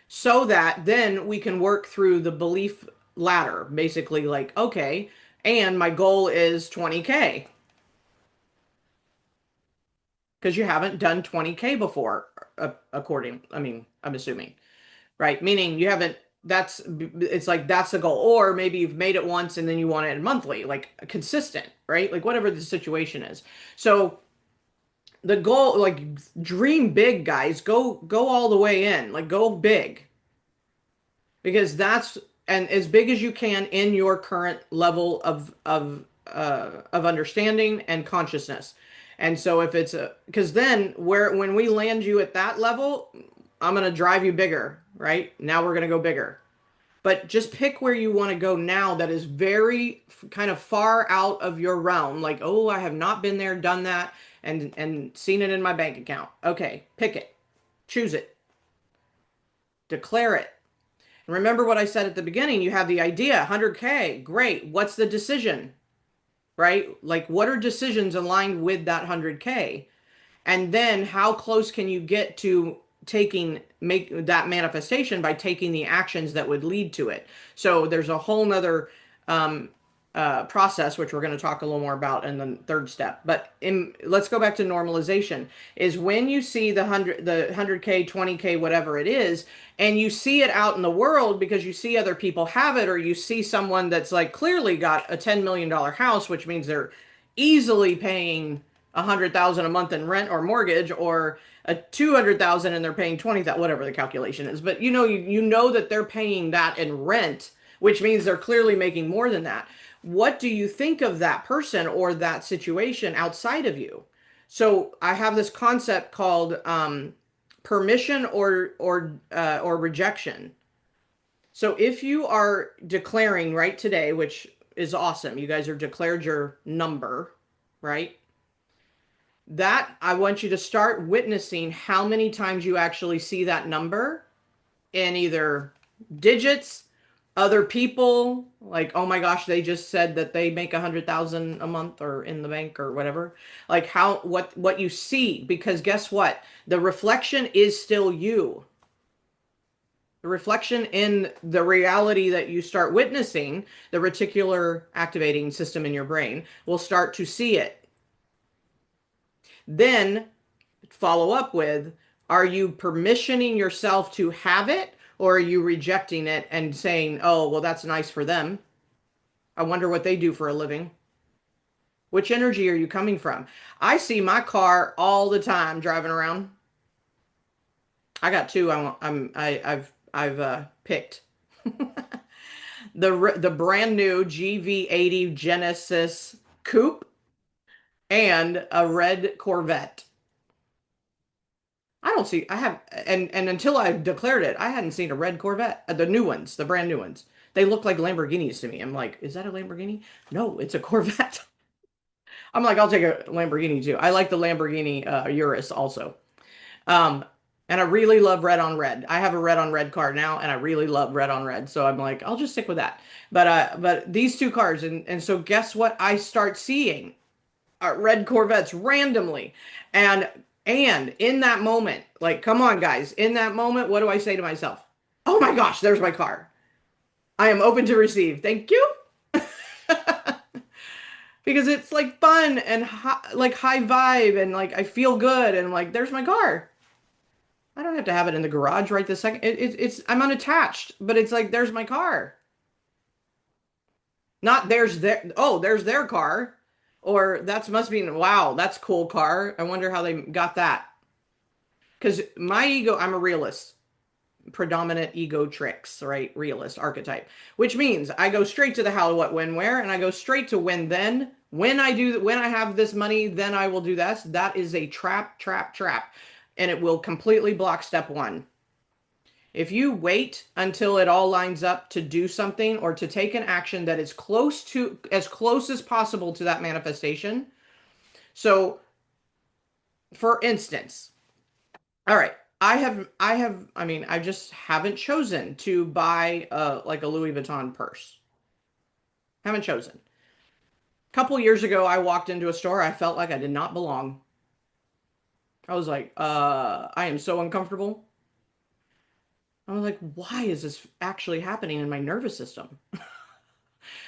so that then we can work through the belief ladder. Basically, like, okay, and my goal is 20K because you haven't done 20K before, I mean, I'm assuming, right? Meaning you haven't, it's like that's the goal. Or maybe you've made it once and then you want it monthly, like consistent, right? Like whatever the situation is. So the goal, like dream big, guys, go all the way in, like go big because that's and as big as you can in your current level of understanding and consciousness. And so if it's a, because then when we land you at that level, I'm going to drive you bigger, right? Now we're going to go bigger. But just pick where you want to go now that is very kind of far out of your realm. Like, oh, I have not been there, done that, and seen it in my bank account. Okay, pick it. Choose it. Declare it. And remember what I said at the beginning. You have the idea, 100K. Great. What's the decision? Right? Like, what are decisions aligned with that 100K? And then how close can you get to make that manifestation by taking the actions that would lead to it? So there's a whole nother um, process, which we're going to talk a little more about in the third step. But let's go back to normalization. Is when you see the 100K, 20K, whatever it is, and you see it out in the world because you see other people have it, or you see someone that's like clearly got a $10 million house, which means they're easily paying 100,000 a month in rent or mortgage, or a 200,000 and they're paying 20,000, whatever the calculation is. But you know that they're paying that in rent, which means they're clearly making more than that. What do you think of that person or that situation outside of you? So I have this concept called permission or rejection. So if you are declaring right today, which is awesome, you guys are declared your number, right? That I want you to start witnessing how many times you actually see that number in either digits, other people, like, oh my gosh, they just said that they make 100,000 a month or in the bank or whatever. Like how what you see, because guess what? The reflection is still you. The reflection in the reality that you start witnessing, the reticular activating system in your brain will start to see it. Then follow up with, are you permissioning yourself to have it, or are you rejecting it and saying, oh, well, that's nice for them. I wonder what they do for a living. Which energy are you coming from? I see my car all the time driving around. I got two. I've picked the brand new GV80 Genesis Coupe and a red Corvette. I don't see, I have, and until I declared it, I hadn't seen a red Corvette. The new ones, the brand new ones. They look like Lamborghinis to me. I'm like, is that a Lamborghini? No, it's a Corvette. I'm like, I'll take a Lamborghini too. I like the Lamborghini Urus also. Um, and I really love red on red. I have a red on red car now, and I really love red on red. So I'm like, I'll just stick with that. But these two cars, and so guess what? I start seeing red Corvettes randomly, and and in that moment, like, come on, guys, in that moment, what do I say to myself? Oh my gosh, there's my car. I am open to receive. Thank you. Because it's like fun and like high vibe, and like I feel good, and like there's my car. I don't have to have it in the garage right this second. It's I'm unattached, but it's like there's my car. Not there's their car. Or that's must be, wow, that's a cool car. I wonder how they got that. Because my ego, I'm a realist. Predominant ego tricks, right? Realist archetype. Which means I go straight to the how, what, when, where, and I go straight to when, then. When I have this money, then I will do this. That is a trap, trap, trap. And it will completely block step one. If you wait until it all lines up to do something or to take an action that is as close as possible to that manifestation. So, for instance, all right, I mean, I just haven't chosen to buy like a Louis Vuitton purse. Haven't chosen. A couple years ago, I walked into a store. I felt like I did not belong. I was like, I am so uncomfortable. I was like, why is this actually happening in my nervous system?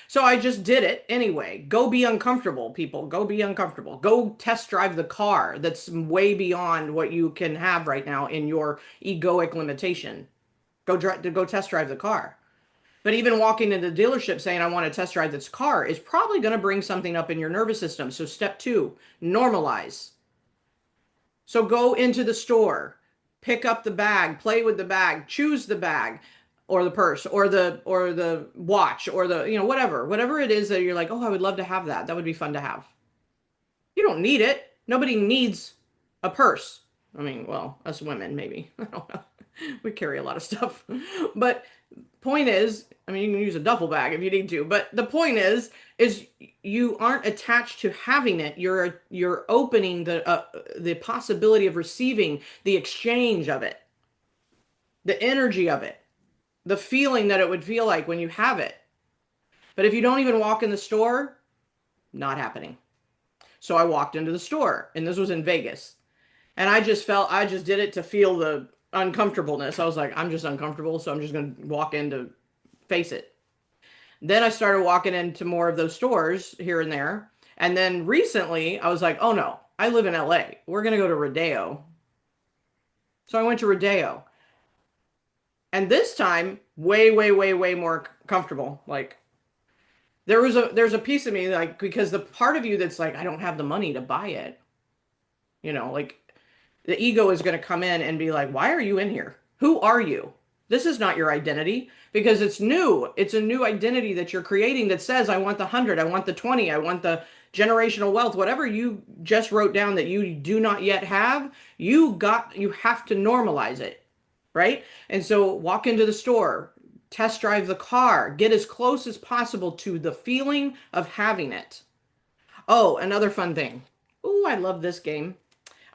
So I just did it anyway. Go be uncomfortable, people. Go be uncomfortable. Go test drive the car that's way beyond what you can have right now in your egoic limitation. Go test drive the car. But even walking into the dealership saying, I want to test drive this car is probably going to bring something up in your nervous system. So step two, normalize. So go into the store, pick up the bag, play with the bag, choose the bag or the purse or the watch or the, whatever it is that you're like, oh, I would love to have that. That would be fun to have. You don't need it. Nobody needs a purse. I mean, well, us women, maybe. I don't know. We carry a lot of stuff. But point is, I mean, you can use a duffel bag if you need to, but the point is you aren't attached to having it. You're opening the possibility of receiving the exchange of it, the energy of it, the feeling that it would feel like when you have it. But if you don't even walk in the store, not happening. So I walked into the store, and this was in Vegas. And I just did it to feel the uncomfortableness. I was like, I'm just uncomfortable, so I'm just going to walk in to face it. Then I started walking into more of those stores here and there. And then recently, I was like, oh no, I live in LA. We're going to go to Rodeo. So I went to Rodeo. And this time, way, way, way, way more comfortable. Like there's a piece of me like because the part of you that's like, I don't have the money to buy it. Like the ego is going to come in and be like, why are you in here? Who are you? This is not your identity because it's new. It's a new identity that you're creating that says, I want the 100, I want the 20, I want the generational wealth, whatever you just wrote down that you do not yet have, you have to normalize it, right? And so walk into the store, test drive the car, get as close as possible to the feeling of having it. Oh, another fun thing. Oh, I love this game.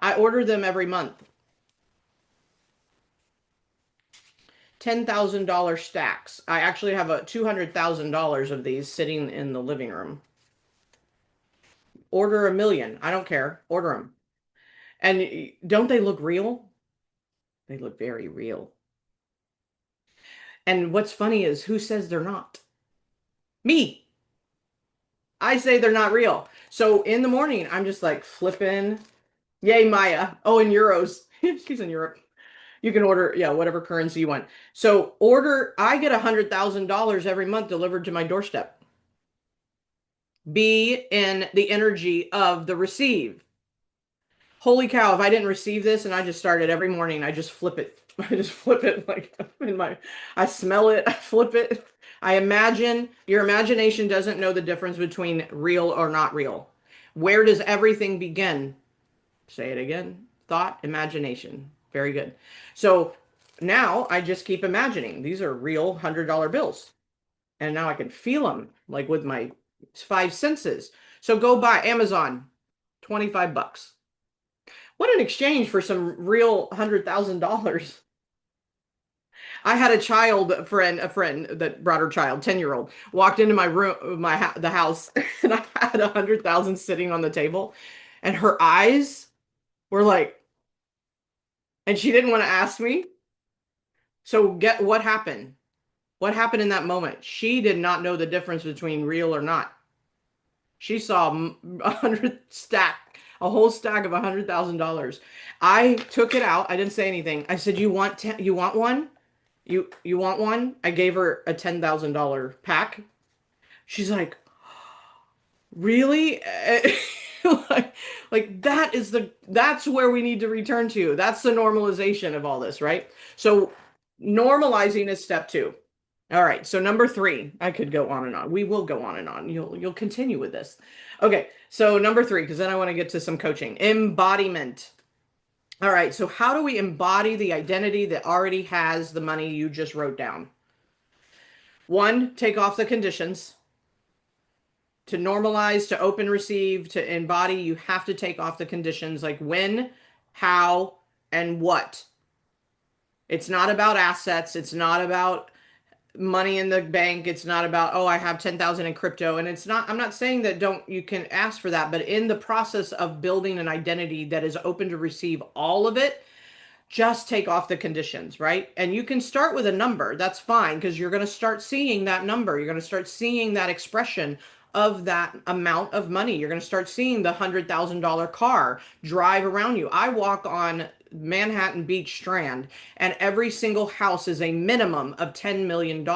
I order them every month. $10,000 stacks. I actually have a $200,000 of these sitting in the living room. Order a million. I don't care. Order them. And don't they look real? They look very real. And what's funny is who says they're not? Me. I say they're not real. So in the morning, I'm just like flipping. Yay, Maya. Oh, in euros. She's in Europe. You can order, yeah, whatever currency you want. So I get $100,000 every month delivered to my doorstep. Be in the energy of the receive. Holy cow, if I didn't receive this and I just started every morning, I just flip it. I just flip it like I smell it, I flip it. I imagine, your imagination doesn't know the difference between real or not real. Where does everything begin? Say it again. Thought, imagination. Very good. So now I just keep imagining. These are real $100 bills. And now I can feel them like with my five senses. So go buy Amazon, 25 bucks. What an exchange for some real $100,000. I had a friend that brought her child, 10-year-old, walked into my room, the house, and I had 100,000 sitting on the table, and her eyes were like, and she didn't want to ask me. So get what happened? What happened in that moment? She did not know the difference between real or not. She saw a whole stack of $100,000. I took it out. I didn't say anything. I said, you want one? You want one?" I gave her a $10,000 pack. She's like, "Really?" like, that's where we need to return to. That's the normalization of all this, right? So normalizing is step two. All right, so number three, I could go on and on. We will go on and on. You'll continue with this. Okay, so number three, because then I want to get to some coaching. Embodiment. All right, so how do we embody the identity that already has the money you just wrote down? One, take off the conditions. To normalize, to open receive, to embody, you have to take off the conditions like when, how, and what. It's not about assets. It's not about money in the bank. It's not about, oh, I have 10,000 in crypto. And I'm not saying that you can ask for that, but in the process of building an identity that is open to receive all of it, just take off the conditions, right? And you can start with a number. That's fine because you're going to start seeing that number. You're going to start seeing that expression of that amount of money. You're going to start seeing the $100,000 car drive around you. I walk on Manhattan Beach Strand, and every single house is a minimum of $10 million.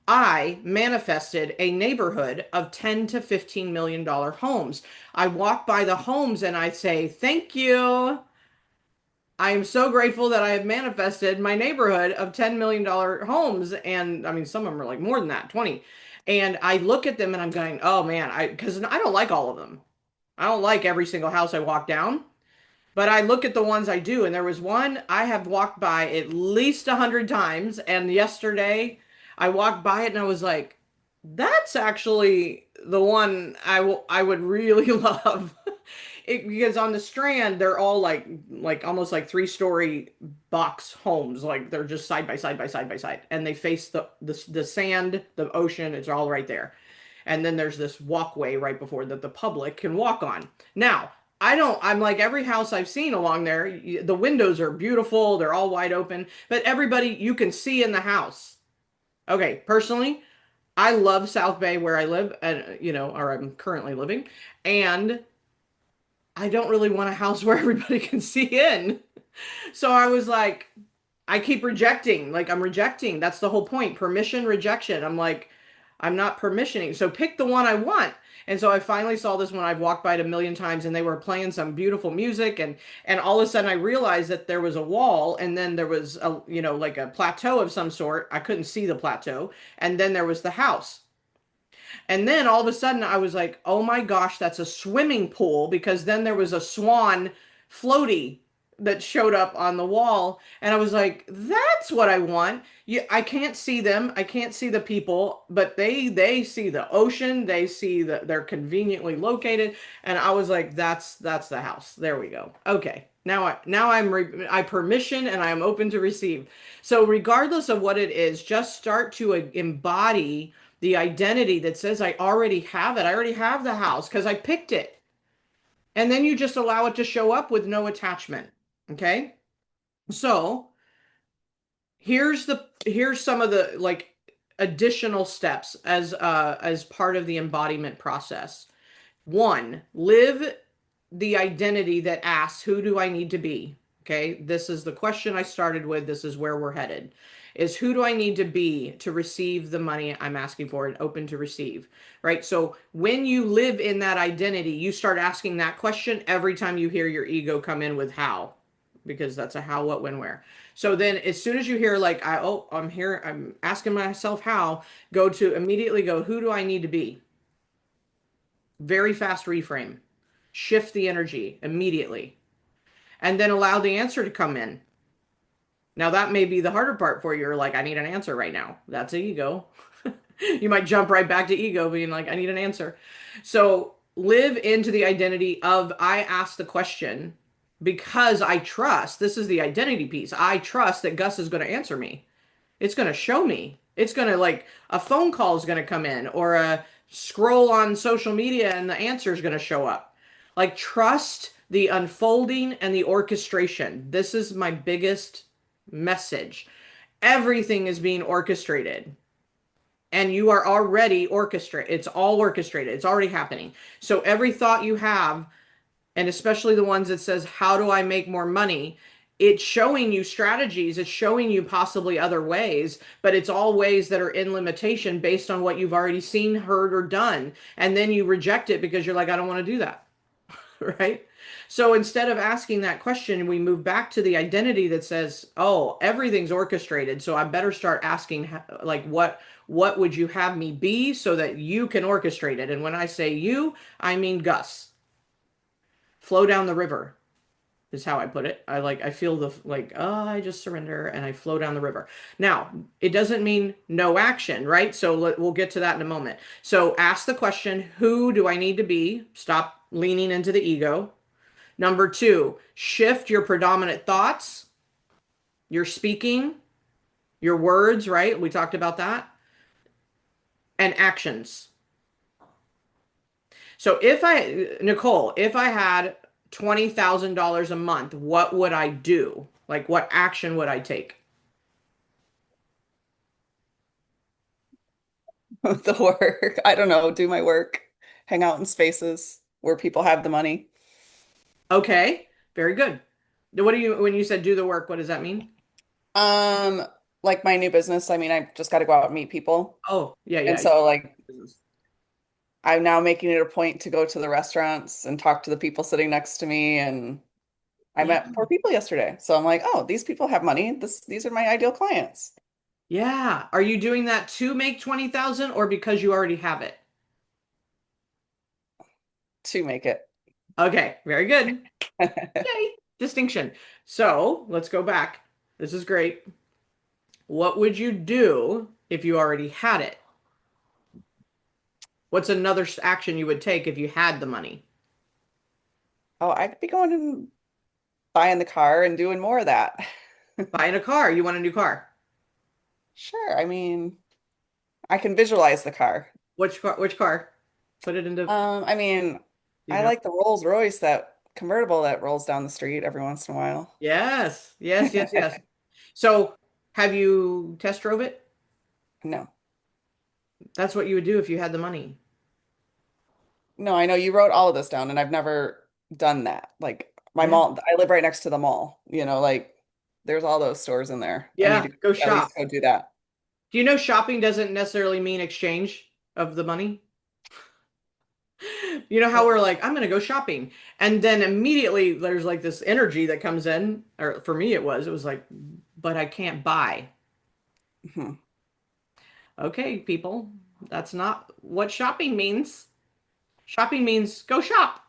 I manifested a neighborhood of 10 to $15 million homes. I walk by the homes and I say, thank you. I am so grateful that I have manifested my neighborhood of $10 million homes. And I mean, some of them are like more than that, 20. And I look at them and I'm going, oh man, because I don't like all of them. I don't like every single house I walk down, but I look at the ones I do, and there was one I have walked by at least 100 times. And yesterday I walked by it and I was like, that's actually the one I would really love. Because on the Strand, they're all like almost like three-story box homes. Like they're just side by side by side by side. And they face the sand, the ocean, it's all right there. And then there's this walkway right before that the public can walk on. Now, I'm like every house I've seen along there, the windows are beautiful, they're all wide open, but everybody you can see in the house. Okay, personally, I love South Bay where I live, and or I'm currently living, and I don't really want a house where everybody can see in. So I was like, I keep rejecting. Like I'm rejecting. That's the whole point. Permission, rejection. I'm like, I'm not permissioning. So pick the one I want. And so I finally saw this one. I've walked by it a million times and they were playing some beautiful music and all of a sudden I realized that there was a wall and then there was like a plateau of some sort. I couldn't see the plateau. And then there was the house. And then all of a sudden I was like, oh my gosh, that's a swimming pool because then there was a swan floaty that showed up on the wall. And I was like, that's what I want. I can't see them. I can't see the people, but they see the ocean. They see that they're conveniently located. And I was like, that's the house. There we go. Okay. I permission and I am open to receive. So regardless of what it is, just start to embody the identity that says I already have it. I already have the house because I picked it. And then you just allow it to show up with no attachment. Okay? So, here's some of the like additional steps as part of the embodiment process. One, live the identity that asks, who do I need to be? Okay, this is the question I started with. This is where we're headed. Is who do I need to be to receive the money I'm asking for and open to receive? Right? So when you live in that identity, you start asking that question every time you hear your ego come in with how, because that's a how, what, when, where. So then as soon as you hear like, I'm here, I'm asking myself how, immediately go, who do I need to be? Very fast reframe. Shift the energy immediately. And then allow the answer to come in. Now, that may be the harder part for you. You're like, I need an answer right now. That's ego. You might jump right back to ego, being like, I need an answer. So live into the identity of I ask the question because I trust. This is the identity piece. I trust that Gus is going to answer me. It's going to show me. It's going to like a phone call is going to come in or a scroll on social media and the answer is going to show up. Like trust the unfolding and the orchestration. This is my biggest message. Everything is being orchestrated and you are already orchestrated. It's all orchestrated. It's already happening. So every thought you have, and especially the ones that says, how do I make more money? It's showing you strategies. It's showing you possibly other ways, but it's all ways that are in limitation based on what you've already seen, heard, or done. And then you reject it because you're like, I don't want to do that. Right? So instead of asking that question, we move back to the identity that says, "Oh, everything's orchestrated, so I better start asking like what would you have me be so that you can orchestrate it?" And when I say you, I mean Gus. Flow down the river is how I put it. I feel the like, oh, I just surrender and I flow down the river. Now, it doesn't mean no action, right? So we'll get to that in a moment. So ask the question, who do I need to be? Stop leaning into the ego. Number two, shift your predominant thoughts, your speaking, your words, right? We talked about that, and actions. So Nicole, if I had $20,000 a month, what would I do? Like, what action would I take? The work. I don't know, do my work, hang out in spaces where people have the money. Okay, very good. When you said do the work, what does that mean? Um, like my new business, I mean, I just got to go out and meet people. Oh, yeah, And yeah, yeah. so like I'm now making it a point to go to the restaurants and talk to the people sitting next to me. And I Yeah. met four people yesterday. So I'm like, oh, these people have money. These are my ideal clients Yeah. Are you doing that to make 20,000 or because you already have it? to make it. Okay, very good. Yay, distinction. So let's go back. This is great. What would you do if you already had it? What's another action you would take if you had the money? Oh, I could be going and buying the car and doing more of that. Buying a car. You want a new car. Sure. I mean, I can visualize the car. Which car? Which car? Put it into, I mean, you I know. like the Rolls Royce, that convertible that rolls down the street every once in a while. Yes, yes, yes, yes. So have you test drove it? No. That's what you would do if you had the money. No, I know you wrote all of this down and I've never done that. Like my Yeah. mall, I live right next to the mall, like there's all those stores in there. I need Yeah, to go at shop. least go do that. Do you know shopping doesn't necessarily mean exchange of the money? You know how we're like, I'm gonna go shopping. And then immediately there's like this energy that comes in, or for me it was like, but I can't buy. Mhm. Okay, people, that's not what shopping means. Shopping means go shop.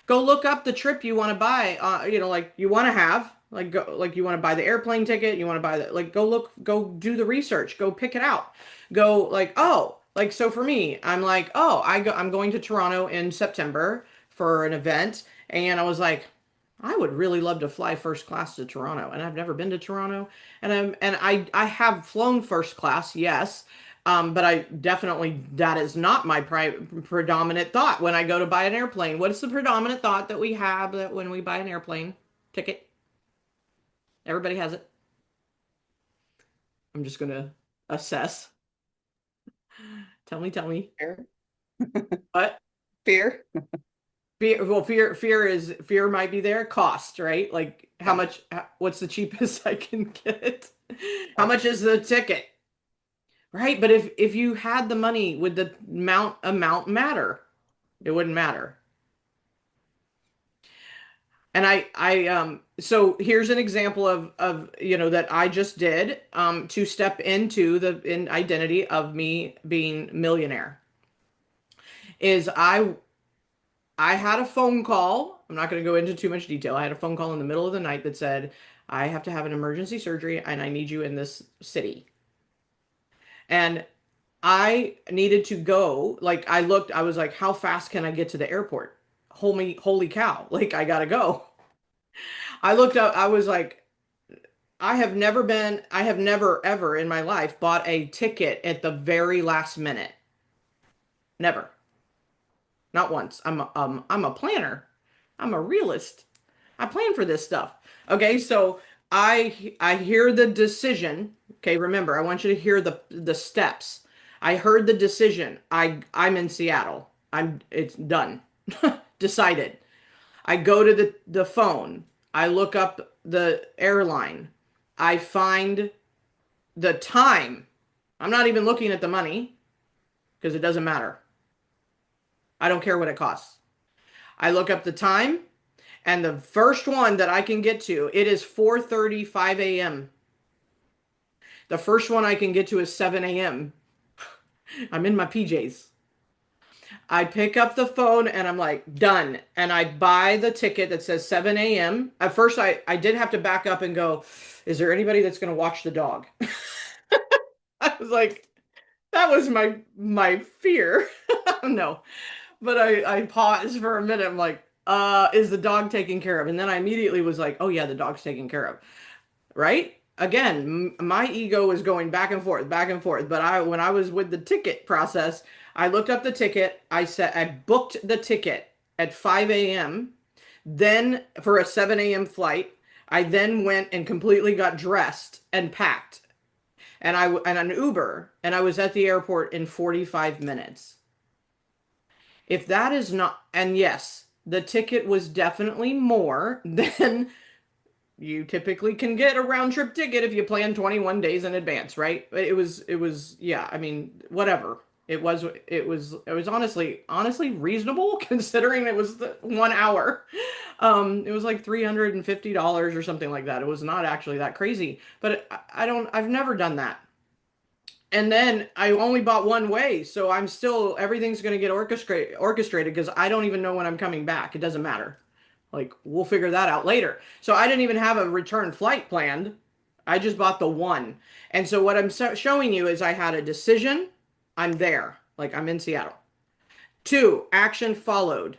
Go look up the trip you want to buy, like you want to have, like go, like you want to buy the airplane ticket, you want to buy the, like go look, go do the research, go pick it out. Go like, oh, like so for me, I'm like, oh, I'm going to Toronto in September for an event, and I was like, I would really love to fly first class to Toronto, and I've never been to Toronto, and I have flown first class, yes. But I definitely, that is not my predominant thought when I go to buy an airplane. What is the predominant thought that we have that when we buy an airplane ticket? Everybody has it. I'm just gonna assess. Tell me. Fear. What? Fear. Fear, well, fear might be there. Cost, right? Like how Yeah. much, what's the cheapest I can get? How Right. much is the ticket? Right? But if you had the money, would the amount matter? It wouldn't matter. And so here's an example of that I just did to step into the in identity of me being millionaire is I had a phone call. I'm not going to go into too much detail. I had a phone call in the middle of the night that said, I have to have an emergency surgery and I need you in this city. And I needed to go. Like I looked, I was like, how fast can I get to the airport? Holy cow. Like I gotta go. I looked up, I was like, I have never ever in my life bought a ticket at the very last minute. Never. Not once. I'm a planner. I'm a realist. I plan for this stuff. Okay, so I hear the decision. Okay, remember, I want you to hear the steps. I heard the decision. I'm in Seattle. It's done. Decided. I go to the phone. I look up the airline. I find the time. I'm not even looking at the money because it doesn't matter. I don't care what it costs. I look up the time and the first one that I can get to, it is 4:35 a.m. The first one I can get to is 7 a.m. I'm in my PJs. I pick up the phone and I'm like, done. And I buy the ticket that says 7 a.m. At first, I did have to back up and go, is there anybody that's going to watch the dog? I was like, that was my fear. No. But I paused for a minute. I'm like, is the dog taken care of? And then I immediately was like, oh yeah, the dog's taken care of. Right? Again, my ego was going back and forth, back and forth. But when I was with the ticket process, I looked up the ticket. I booked the ticket at 5 a.m. Then for a 7 a.m. flight, I then went and completely got dressed and packed and an Uber, and I was at the airport in 45 minutes. If that is not, and yes, the ticket was definitely more than you typically can get a round trip ticket if you plan 21 days in advance, right? Yeah, I mean, whatever. It was honestly reasonable considering it was the 1 hour. It was like $350 or something like that. It was not actually that crazy, but I've never done that. And then I only bought one way, so I'm still everything's going to get orchestrated because I don't even know when I'm coming back. It doesn't matter. Like we'll figure that out later. So I didn't even have a return flight planned. I just bought the one. And so what I'm showing you is I had a decision. I'm there. Like I'm in Seattle. Two, action followed,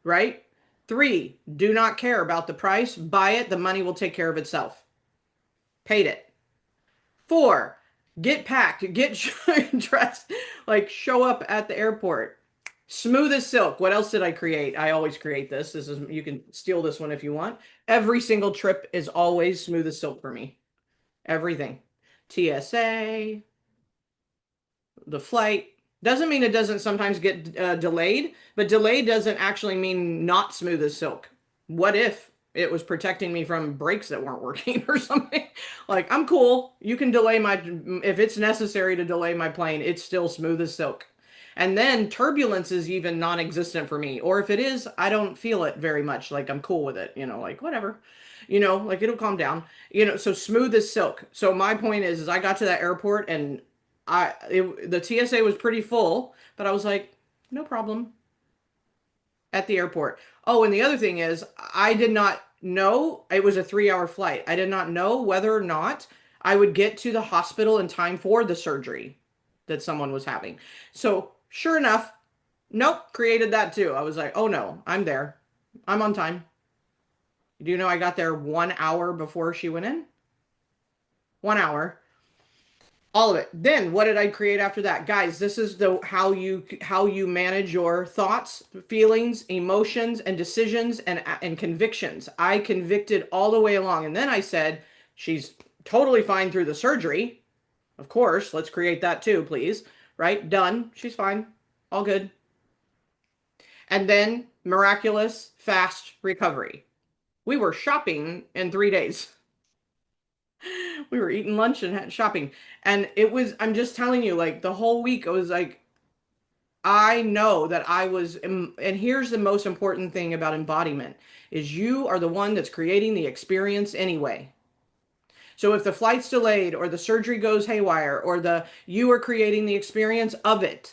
right? Three, do not care about the price. Buy it. The money will take care of itself. Paid it. Four, get packed, get dressed, like show up at the airport. Smooth as silk. What else did I create? I always create this. This is, you can steal this one if you want. Every single trip is always smooth as silk for me. Everything. TSA, the flight. Doesn't mean it doesn't sometimes get delayed, but delayed doesn't actually mean not smooth as silk. What if it was protecting me from brakes that weren't working or something? Like, I'm cool. You can delay my, if it's necessary to delay my plane, it's still smooth as silk. And then turbulence is even non-existent for me. Or if it is, I don't feel it very much. Like, I'm cool with it, like whatever. Like it'll calm down. So smooth as silk. So my point is I got to that airport and the TSA was pretty full, but I was like, no problem at the airport. Oh, and the other thing is, I did not know it was a 3 hour flight. I did not know whether or not I would get to the hospital in time for the surgery that someone was having. So, sure enough, nope, created that too. I was like, oh no, I'm there. I'm on time. Do you know I got there 1 hour before she went in? 1 hour. All of it. Then what did I create after that? Guys, this is the how you manage your thoughts, feelings, emotions and decisions and convictions. I convicted all the way along and then I said, she's totally fine through the surgery. Of course, let's create that too, please. Right? Done. She's fine. All good. And then miraculous fast recovery. We were shopping in 3 days. We were eating lunch and shopping. And I'm just telling you, like the whole week, I was like, I know that and here's the most important thing about embodiment is you are the one that's creating the experience anyway. So if the flight's delayed or the surgery goes haywire or you are creating the experience of it.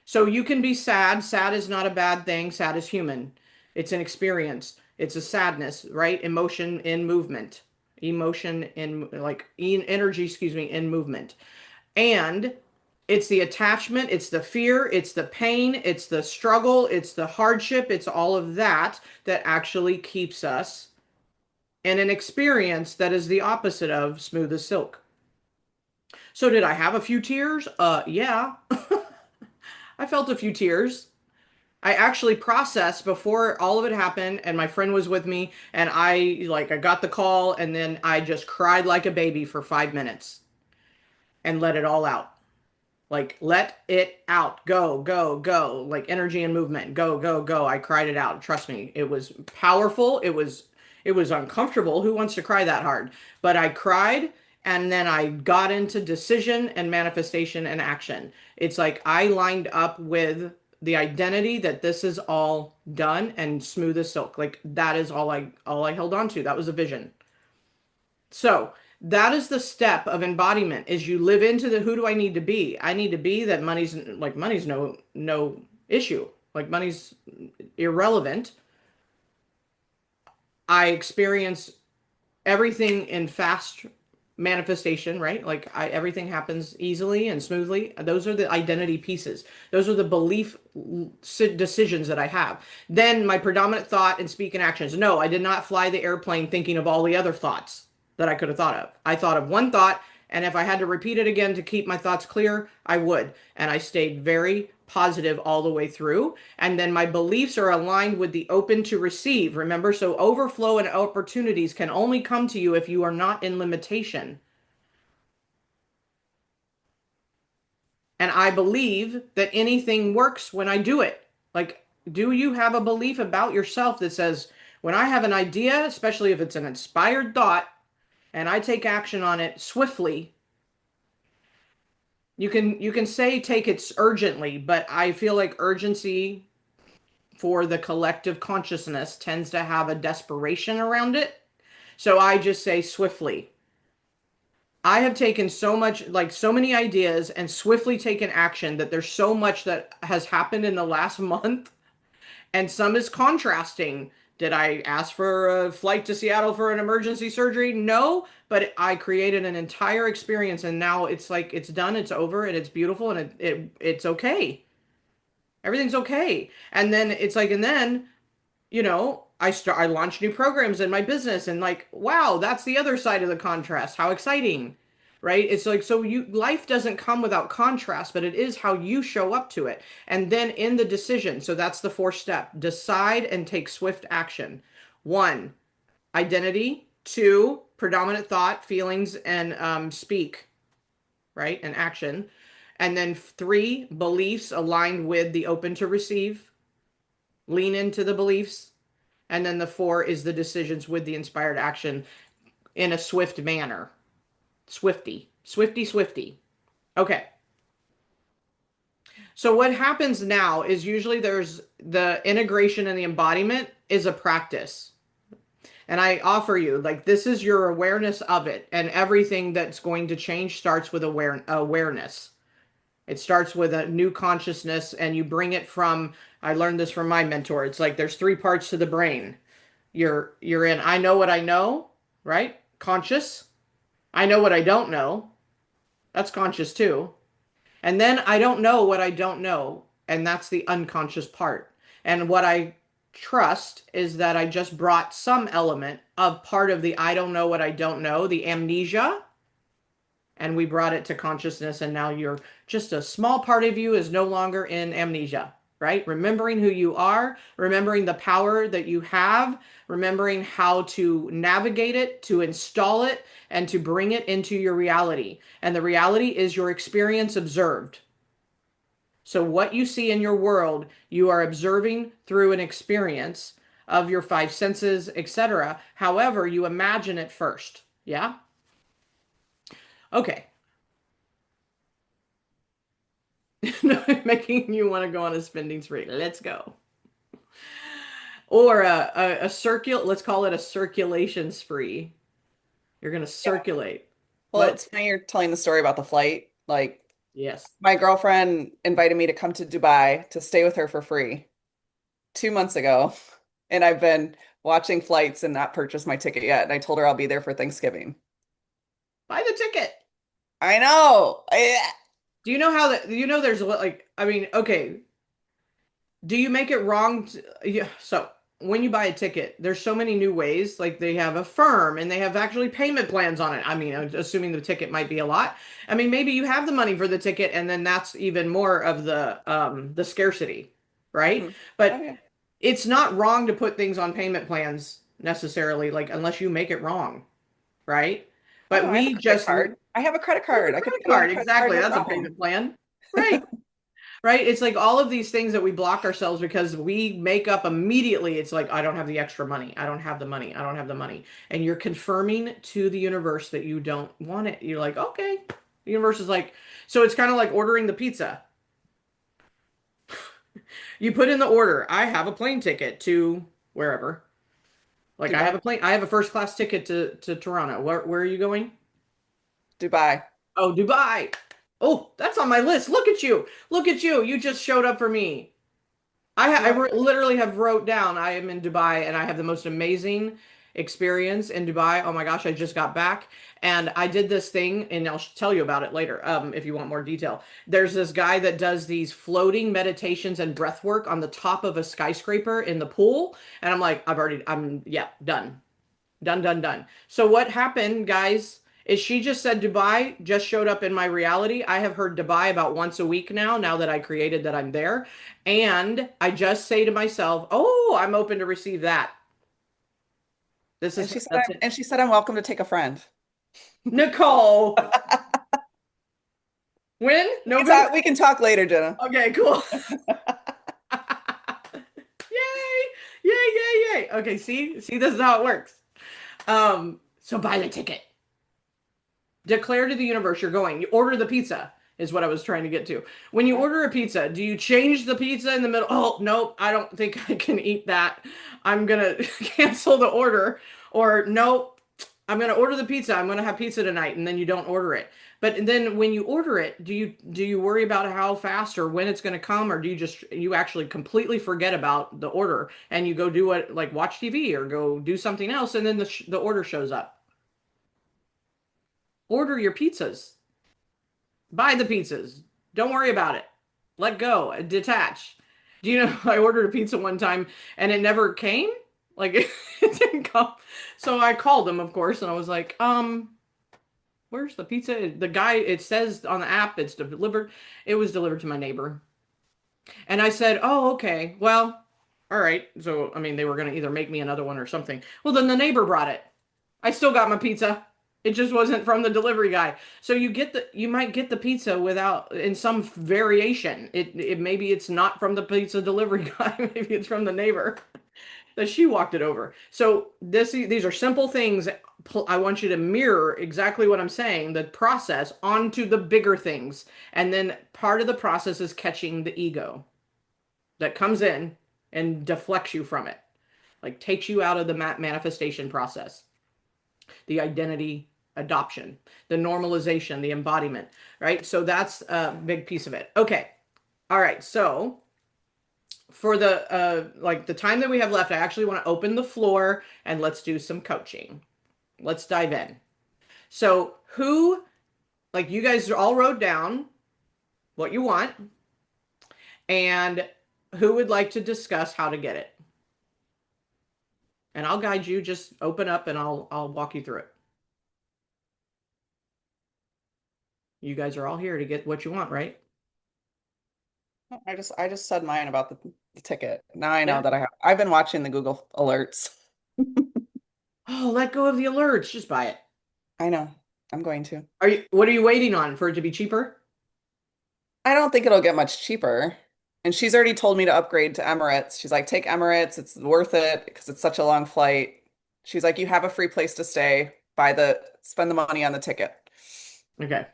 So you can be sad. Sad is not a bad thing. Sad is human. It's an experience. It's a sadness, right? Emotion in movement. Emotion in like energy, excuse me, in movement. And it's the attachment, it's the fear, it's the pain, it's the struggle, it's the hardship, it's all of that that actually keeps us in an experience that is the opposite of smooth as silk. So did I have a few tears? Yeah. I felt a few tears. I actually processed before all of it happened and my friend was with me and I got the call and then I just cried like a baby for 5 minutes and let it all out. Like, let it out. Go, go, go. Like energy and movement. Go, go, go. I cried it out. Trust me. It was powerful. It was uncomfortable. Who wants to cry that hard? But I cried and then I got into decision and manifestation and action. It's like I lined up with the identity that this is all done and smooth as silk. Like that is all I held on to. That was a vision. So that is the step of embodiment is you live into the who do I need to be? I need to be that money's no issue. Like money's irrelevant. I experience everything in fast manifestation, right? Like everything happens easily and smoothly. Those are the identity pieces. Those are the belief decisions that I have. Then my predominant thought and speak and actions. No, I did not fly the airplane thinking of all the other thoughts that I could have thought of. I thought of one thought, and if I had to repeat it again to keep my thoughts clear, I would. And I stayed very positive all the way through. And then my beliefs are aligned with the open to receive. Remember, so overflow and opportunities can only come to you if you are not in limitation. And I believe that anything works when I do it. Like, do you have a belief about yourself that says, when I have an idea, especially if it's an inspired thought, and I take action on it swiftly, you can say take it urgently, but I feel like urgency for the collective consciousness tends to have a desperation around it. So I just say swiftly. I have taken so much, like so many ideas and swiftly taken action that there's so much that has happened in the last month, and some is contrasting. Did I ask for a flight to Seattle for an emergency surgery? No, but I created an entire experience, and now it's like it's done, it's over, and it's beautiful, and it's okay. Everything's okay. And then it's like, and then I launch new programs in my business, and like, wow, that's the other side of the contrast. How exciting, right? It's like, so you life doesn't come without contrast, but it is how you show up to it. And then in the decision, so that's the fourth step. Decide and take swift action. One, identity. Two, predominant thought, feelings, and speak, right? And action. And then three, beliefs aligned with the open to receive. Lean into the beliefs. And then the four is the decisions with the inspired action in a swift manner. Swifty, swifty, swifty. Okay. So what happens now is usually there's the integration and the embodiment is a practice. And I offer you, like, this is your awareness of it. And everything that's going to change starts with awareness. It starts with a new consciousness, and you bring it from, I learned this from my mentor. It's like there's three parts to the brain. You're in I know what I know, right? Conscious. I know what I don't know. That's conscious too. And then I don't know what I don't know, and that's the unconscious part. And what I trust is that I just brought some element of part of the I don't know what I don't know, the amnesia, and we brought it to consciousness, and now you're just a small part of you is no longer in amnesia, right? Remembering who you are, remembering the power that you have, remembering how to navigate it, to install it, and to bring it into your reality. And the reality is your experience observed. So what you see in your world, you are observing through an experience of your five senses, etc. However, you imagine it first. Yeah? Okay. Making you want to go on a spending spree. Let's go. Or a let's call it a circulation spree. You're going to Yeah. circulate. Well, What? it's funny you're telling the story about the flight. Like, Yes. my girlfriend invited me to come to Dubai to stay with her for free 2 months ago. And I've been watching flights and not purchased my ticket yet. And I told her I'll be there for Thanksgiving. Buy the ticket. I know. Do you know how that, you know, there's like, I mean, okay, do you make it wrong yeah, so when you buy a ticket, there's so many new ways. Like they have a firm and they have actually payment plans on it. I mean, I'm assuming the ticket might be a lot. I mean, maybe you have the money for the ticket, and then that's even more of the scarcity, right? Mhm. Oh, But yeah. it's not wrong to put things on payment plans necessarily, like unless you make it wrong, right? Oh, But no, I have a we credit just you card. I have a credit have card. a I could credit pay you on a card. credit card, Exactly. no That's a problem. payment plan. Right. Right? It's like all of these things that we block ourselves because we make up immediately. It's like, I don't have the extra money. I don't have the money. I don't have the money. And you're confirming to the universe that you don't want it. You're like, okay. The universe is like, so it's kind of like ordering the pizza. You put in the order. I have a plane ticket to wherever. Like Dubai. I have a first class ticket to Toronto. Where are you going? Dubai. Oh, Dubai. Oh, that's on my list. Look at you. Look at you. You just showed up for me. Do you want Literally have wrote down I am in Dubai, and I have the most amazing experience in Dubai. Oh my gosh, I just got back, and I did this thing, and I'll tell you about it later if you want more detail. There's this guy that does these floating meditations and breath work on the top of a skyscraper in the pool, and yeah, done. Done, done, done. So what happened, guys, is she just said Dubai just showed up in my reality. I have heard Dubai about once a week now that I created that I'm there. And I just say to myself, oh, I'm open to receive that. and she said That's it. I'm welcome to take a friend. Nicole, when? November? We can talk later, Jenna. Okay, cool. Yay! Yay, yay, yay. Okay, see, this is how it works. So buy the ticket. Declare to the universe you're going. You order the pizza, is what I was trying to get to. When you order a pizza, do you change the pizza in the middle? Oh, nope, I don't think I can eat that. I'm gonna cancel the order. Or nope, I'm gonna order the pizza. I'm gonna have pizza tonight, and then you don't order it. But then when you order it, do you worry about how fast or when it's gonna come, or do you actually completely forget about the order and you go do what like watch TV or go do something else, and then the order shows up? Order your pizzas. Buy the pizzas. Don't worry about it. Let go. Detach. Do you know I ordered a pizza one time and it never came? Like it didn't come. So I called them, of course, and I was like, where's the pizza? The guy, it says on the app it's delivered. It was delivered to my neighbor. And I said, oh, okay. Well, all right. So, I mean, they were going to either make me another one or something. Well, then the neighbor brought it. I still got my pizza. It just wasn't from the delivery guy. So you might get the pizza without in some variation. It maybe it's not from the pizza delivery guy. Maybe it's from the neighbor that she walked it over. So these are simple things. I want you to mirror exactly what I'm saying, the process onto the bigger things. And then part of the process is catching the ego that comes in and deflects you from it, like takes you out of the manifestation process, the identity adoption, the normalization, the embodiment, right? So that's a big piece of it. Okay. All right. So for the like the time that we have left, I actually want to open the floor and let's do some coaching. Let's dive in. So who like you guys all wrote down what you want and who would like to discuss how to get it? And I'll guide you, just open up and I'll walk you through it. You guys are all here to get what you want, right? I just said mine about the ticket. Now I know Yeah. that I've been watching the Google alerts. Oh, let go of the alerts. Just buy it. I know. I'm going to. What are you waiting on for it to be cheaper? I don't think it'll get much cheaper. And she's already told me to upgrade to Emirates. She's like, take Emirates. It's worth it because it's such a long flight. She's like, you have a free place to stay. Spend the money on the ticket. Okay.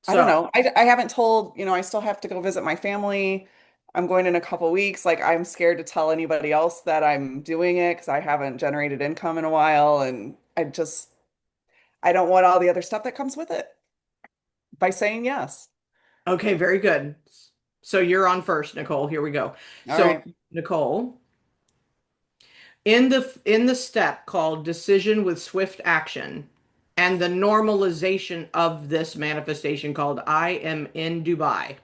I don't So, know. I haven't told, I still have to go visit my family. I'm going in a couple weeks. Like, I'm scared to tell anybody else that I'm doing it because I haven't generated income in a while. And I don't want all the other stuff that comes with it by saying yes. okay, very good. So you're on first, Nicole. Here we go. All So, right. Nicole, in the step called decision with swift action and the normalization of this manifestation called I am in Dubai.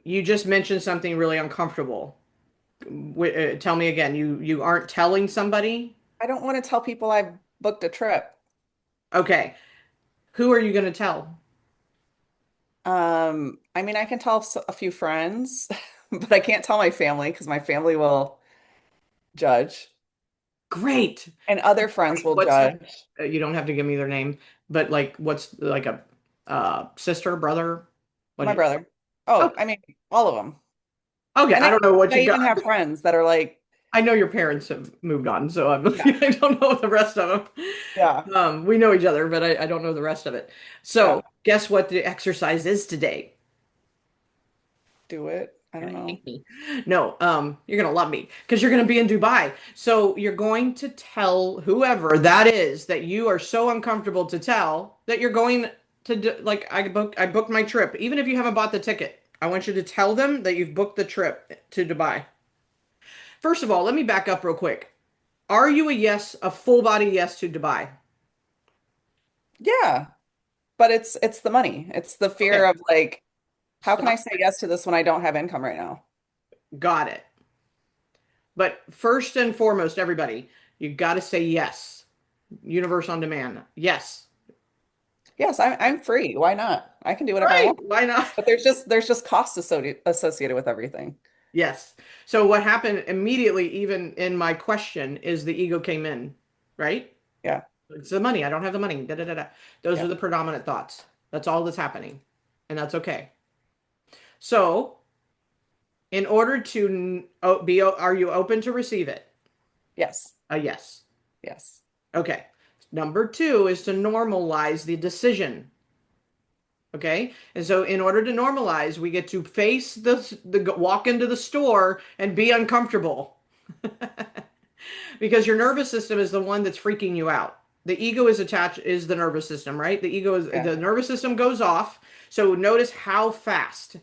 You just mentioned something really uncomfortable. Tell me again. You aren't telling somebody? I don't want to tell people I've booked a trip. Okay. Who are you going to tell? I mean, I can tell a few friends, but I can't tell my family because my family will judge, Great. and other friends will What's the judge. you don't have to give me their name, but like what's like a sister, brother? What do My you brother. Oh, Okay. I mean, all of them. Okay, And I don't know what I you got. even have friends that are like, I know your parents have moved on, so yeah, I don't know the rest of them. yeah, We know each other, but I don't know the rest of it. yeah, So, guess what the exercise is today? do it. I You're don't gonna know. hate me. No, you're gonna love me because you're gonna be in Dubai. So you're going to tell whoever that is that you are so uncomfortable to tell that you're going to do, like I booked my trip. Even if you haven't bought the ticket, I want you to tell them that you've booked the trip to Dubai. First of all, let me back up real quick. Are you a yes, a full body yes to Dubai? Yeah, but it's the money. It's the fear Okay, of like, how can I stop. say yes to this when I don't have income right now? Got it. But first and foremost, everybody, you got to say yes. Universe on demand. Yes. Yes, I'm free. Why not? I can do whatever I Right. want. Why not? But there's just costs associated with everything. Yes. So what happened immediately, even in my question, is the ego came in, right? Yeah, It's the money. I don't have the money. Da, da, da, da. Those yeah, are the predominant thoughts. That's all that's happening. And that's okay. So, in order to are you open to receive it? yes, A yes. yes, Okay. Number two is to normalize the decision. Okay. And so, in order to normalize, we get to face the walk into the store and be uncomfortable. because your nervous system is the one that's freaking you out. The ego is attached is the nervous system, right? The ego is Yeah. the nervous system goes off. So notice how fast,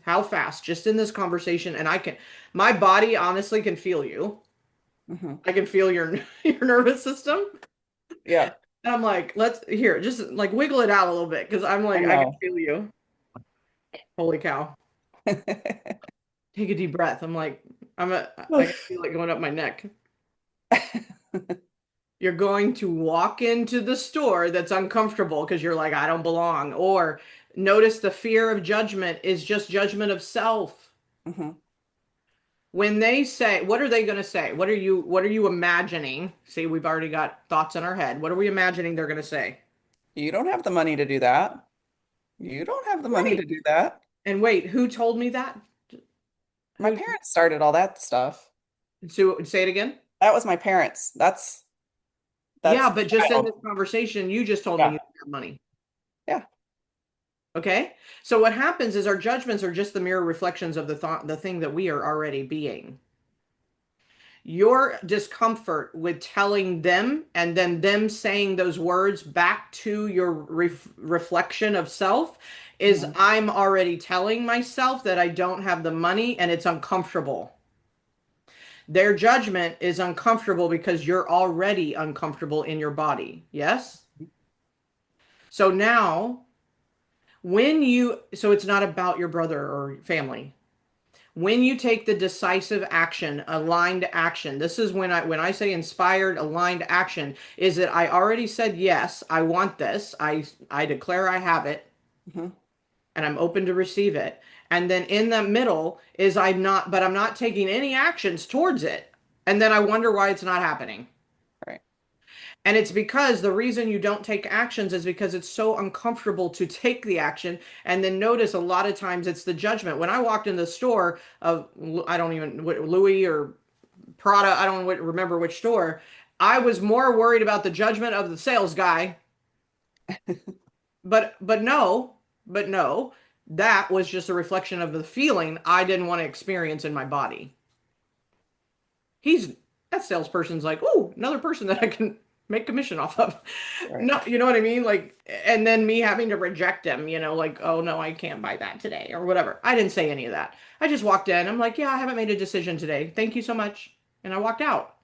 just in this conversation, and my body honestly can feel you. Hmm. I can feel your your nervous system. Yeah. And I'm like, let's here, just like wiggle it out a little bit because I'm I like, I can know. feel you. Holy cow. Take a deep breath. I can feel it going up my neck. You're going to walk into the store that's uncomfortable because you're like, I don't belong. Or notice the fear of judgment is just judgment of self. Hmm. When they say, what are they going to say? What are you imagining? See, we've already got thoughts in our head. What are we imagining they're going to say? You don't have the money to do that. You don't have the money Right. to do that. And wait, who told me that? My Who parents started all that stuff. so say it again? That was my parents. Yeah, That's but just in child. this conversation, you just told me Yeah. you don't have money. Yeah. Okay? So what happens is our judgments are just the mirror reflections of the thought, the thing that we are already being. Your discomfort with telling them and then them saying those words back to your reflection of self is Hmm. I'm already telling myself that I don't have the money and it's uncomfortable. Their judgment is uncomfortable because you're already uncomfortable in your body. Yes? So now, so it's not about your brother or family. When you take the decisive action, aligned action, this is when I say inspired, aligned action, is that I already said yes, I want this. I declare I have it Hmm. and I'm open to receive it. And then in the middle is I'm not taking any actions towards it. And then I wonder why it's not happening. Right. And it's because the reason you don't take actions is because it's so uncomfortable to take the action. And then notice a lot of times it's the judgment. When I walked in the store of, I don't even, Louis or Prada, I don't remember which store, I was more worried about the judgment of the sales guy. But no, that was just a reflection of the feeling I didn't want to experience in my body. he's that salesperson's like, oh, another person that I can make commission off of. Right. No, you know what I mean? Like, and then me having to reject him, like, oh no, I can't buy that today or whatever. I didn't say any of that. I just walked in. I'm like, yeah, I haven't made a decision today. Thank you so much. And I walked out.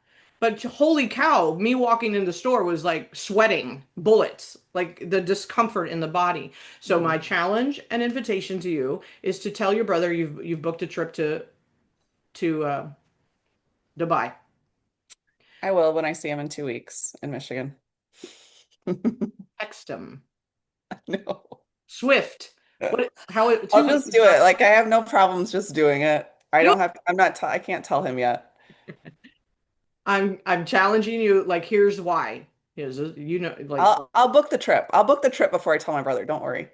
But holy cow, me walking in the store was like sweating bullets, like the discomfort in the body. So Hmm. my challenge and invitation to you is to tell your brother you've booked a trip to Dubai. I will when I see him in 2 weeks in Michigan. Text him. No. Swift. What? How? I'll 2 weeks just is do not. it. Like I have no problems just doing it. I You know, don't have I'm not I can't tell him yet. I'm challenging you. Like, here's why. Like I'll book the trip. I'll book the trip before I tell my brother. Don't worry.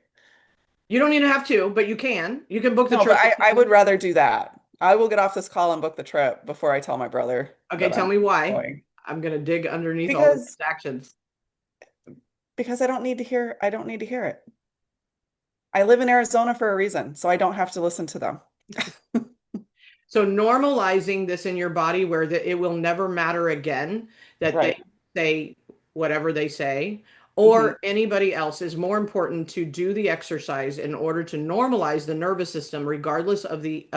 you don't even have to, but you can. You can book the No, but trip. I would rather do that. I will get off this call and book the trip before I tell my brother Okay, that tell I'm me why. going. I'm gonna dig underneath all the Because actions. I don't need to hear it. I live in Arizona for a reason, so I don't have to listen to them. So normalizing this in your body where it will never matter again that they Right. say whatever they say Hmm. or anybody else is more important to do the exercise in order to normalize the nervous system regardless of the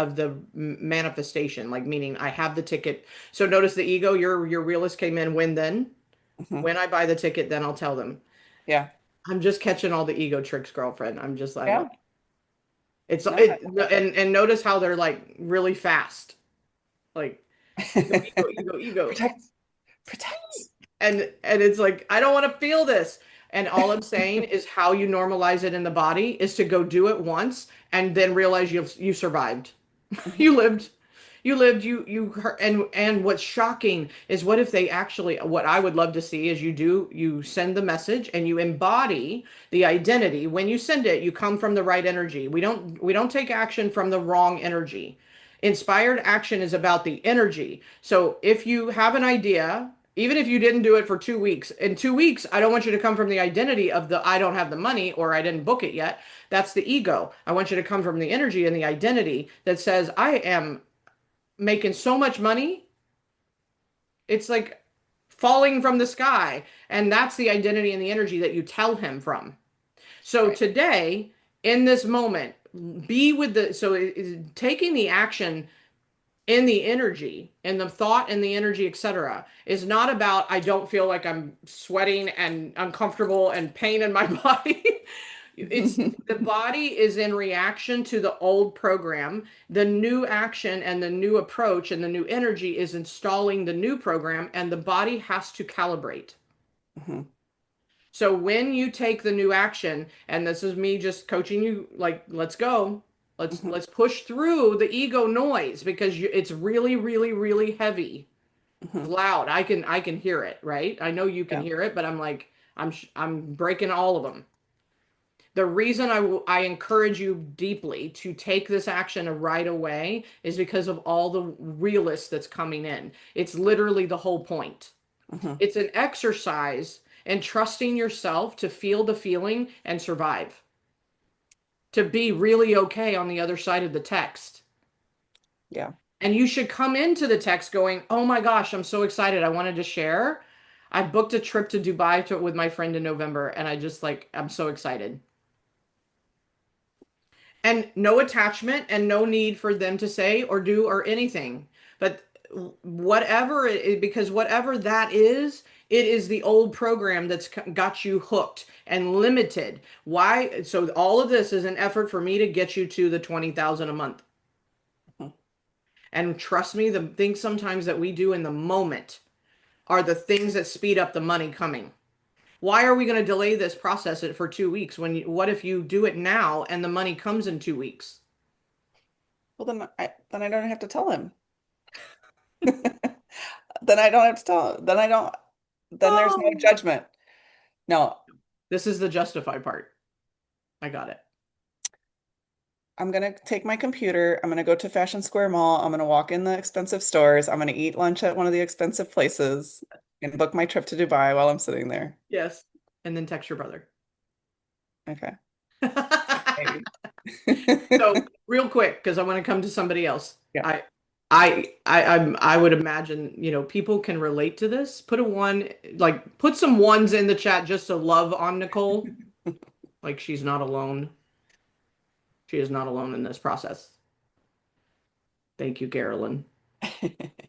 manifestation, like meaning I have the ticket. So notice the ego, your realist came in Hmm. when I buy the ticket, then I'll tell them. Yeah. I'm just catching all the ego tricks, girlfriend. I love Yeah. it. It's No, it I love and notice how they're like really fast. Like ego, ego, it. ego, ego. Protect, protect. And it's like I don't want to feel this. And all I'm saying is how you normalize it in the body is to go do it once and then realize you survived. Hmm. You lived. You hurt. And what's shocking is what if they actually, what I would love to see is you send the message and you embody the identity. When you send it, you come from the right energy. We don't take action from the wrong energy. Inspired action is about the energy. So if you have an idea, even if you didn't do it for 2 weeks, in 2 weeks, I don't want you to come from the identity of the I don't have the money or I didn't book it yet. That's the ego. I want you to come from the energy and the identity that says I am making so much money. It's like falling from the sky. And that's the identity and the energy that you tell him from. So Right. today, in this moment, be with the, so taking the action in the energy and the thought and the energy, etc., is not about I don't feel like I'm sweating and uncomfortable and pain in my body. It's the body is in reaction to the old program. The new action and the new approach and the new energy is installing the new program, and the body has to calibrate. Mhm. So when you take the new action, and this is me just coaching you, like, let's go. Mhm. Let's push through the ego noise because it's really, really, really heavy. It's Mhm. loud. I can hear it, right? I know you can Yeah. hear it, but I'm like I'm breaking all of them. The reason I encourage you deeply to take this action right away is because of all the realist that's coming in. It's literally the whole point. Mhm. It's an exercise in trusting yourself to feel the feeling and survive, to be really okay on the other side of the text. Yeah. And you should come into the text going, "Oh my gosh, I'm so excited. I wanted to share. I booked a trip to Dubai with my friend in November, and I'm so excited." And no attachment and no need for them to say or do or anything. But whatever because whatever that is, it is the old program that's got you hooked and limited. Why? So all of this is an effort for me to get you to the 20,000 a month. Mhm. And trust me, the things sometimes that we do in the moment are the things that speed up the money coming. Why are we going to delay this process for 2 weeks when what if you do it now and the money comes in 2 weeks? Well, then I don't have to tell him. Then I don't have to tell him. Then I don't. Then there's no Oh, judgment. No, this is the justify part. I got it. I'm gonna take my computer. I'm gonna go to Fashion Square Mall. I'm gonna walk in the expensive stores. I'm gonna eat lunch at one of the expensive places and book my trip to Dubai while I'm sitting there. Yes. And then text your brother. Okay. Maybe. So real quick, because I want to come to somebody else. Yeah. I would imagine, people can relate to this. Put a one, like put some ones in the chat just to love on Nicole. Like she's not alone. She is not alone in this process. Thank you, Carolyn.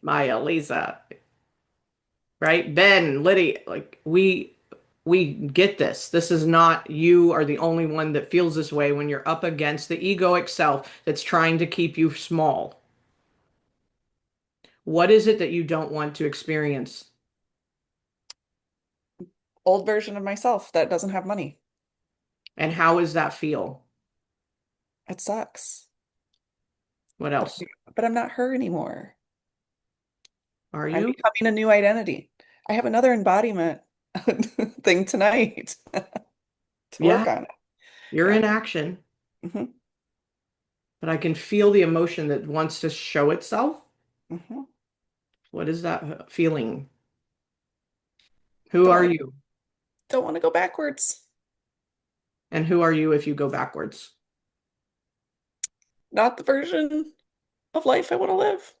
Maya, Lisa, right? Ben, Liddy, like we get this. This is not you are the only one that feels this way when you're up against the egoic self that's trying to keep you small. What is it that you don't want to experience? Old version of myself that doesn't have money. And how does that feel? It sucks. What But else? but I'm not her anymore. Are I'm you? becoming a new identity. I have another embodiment thing tonight to Yeah, work on it. you're Yeah. in action, Hmm. but I can feel the emotion that wants to show itself. Hmm. What is that feeling? Who Don't are want you? don't want to go backwards. And who are you if you go backwards? Not the version of life I want to live.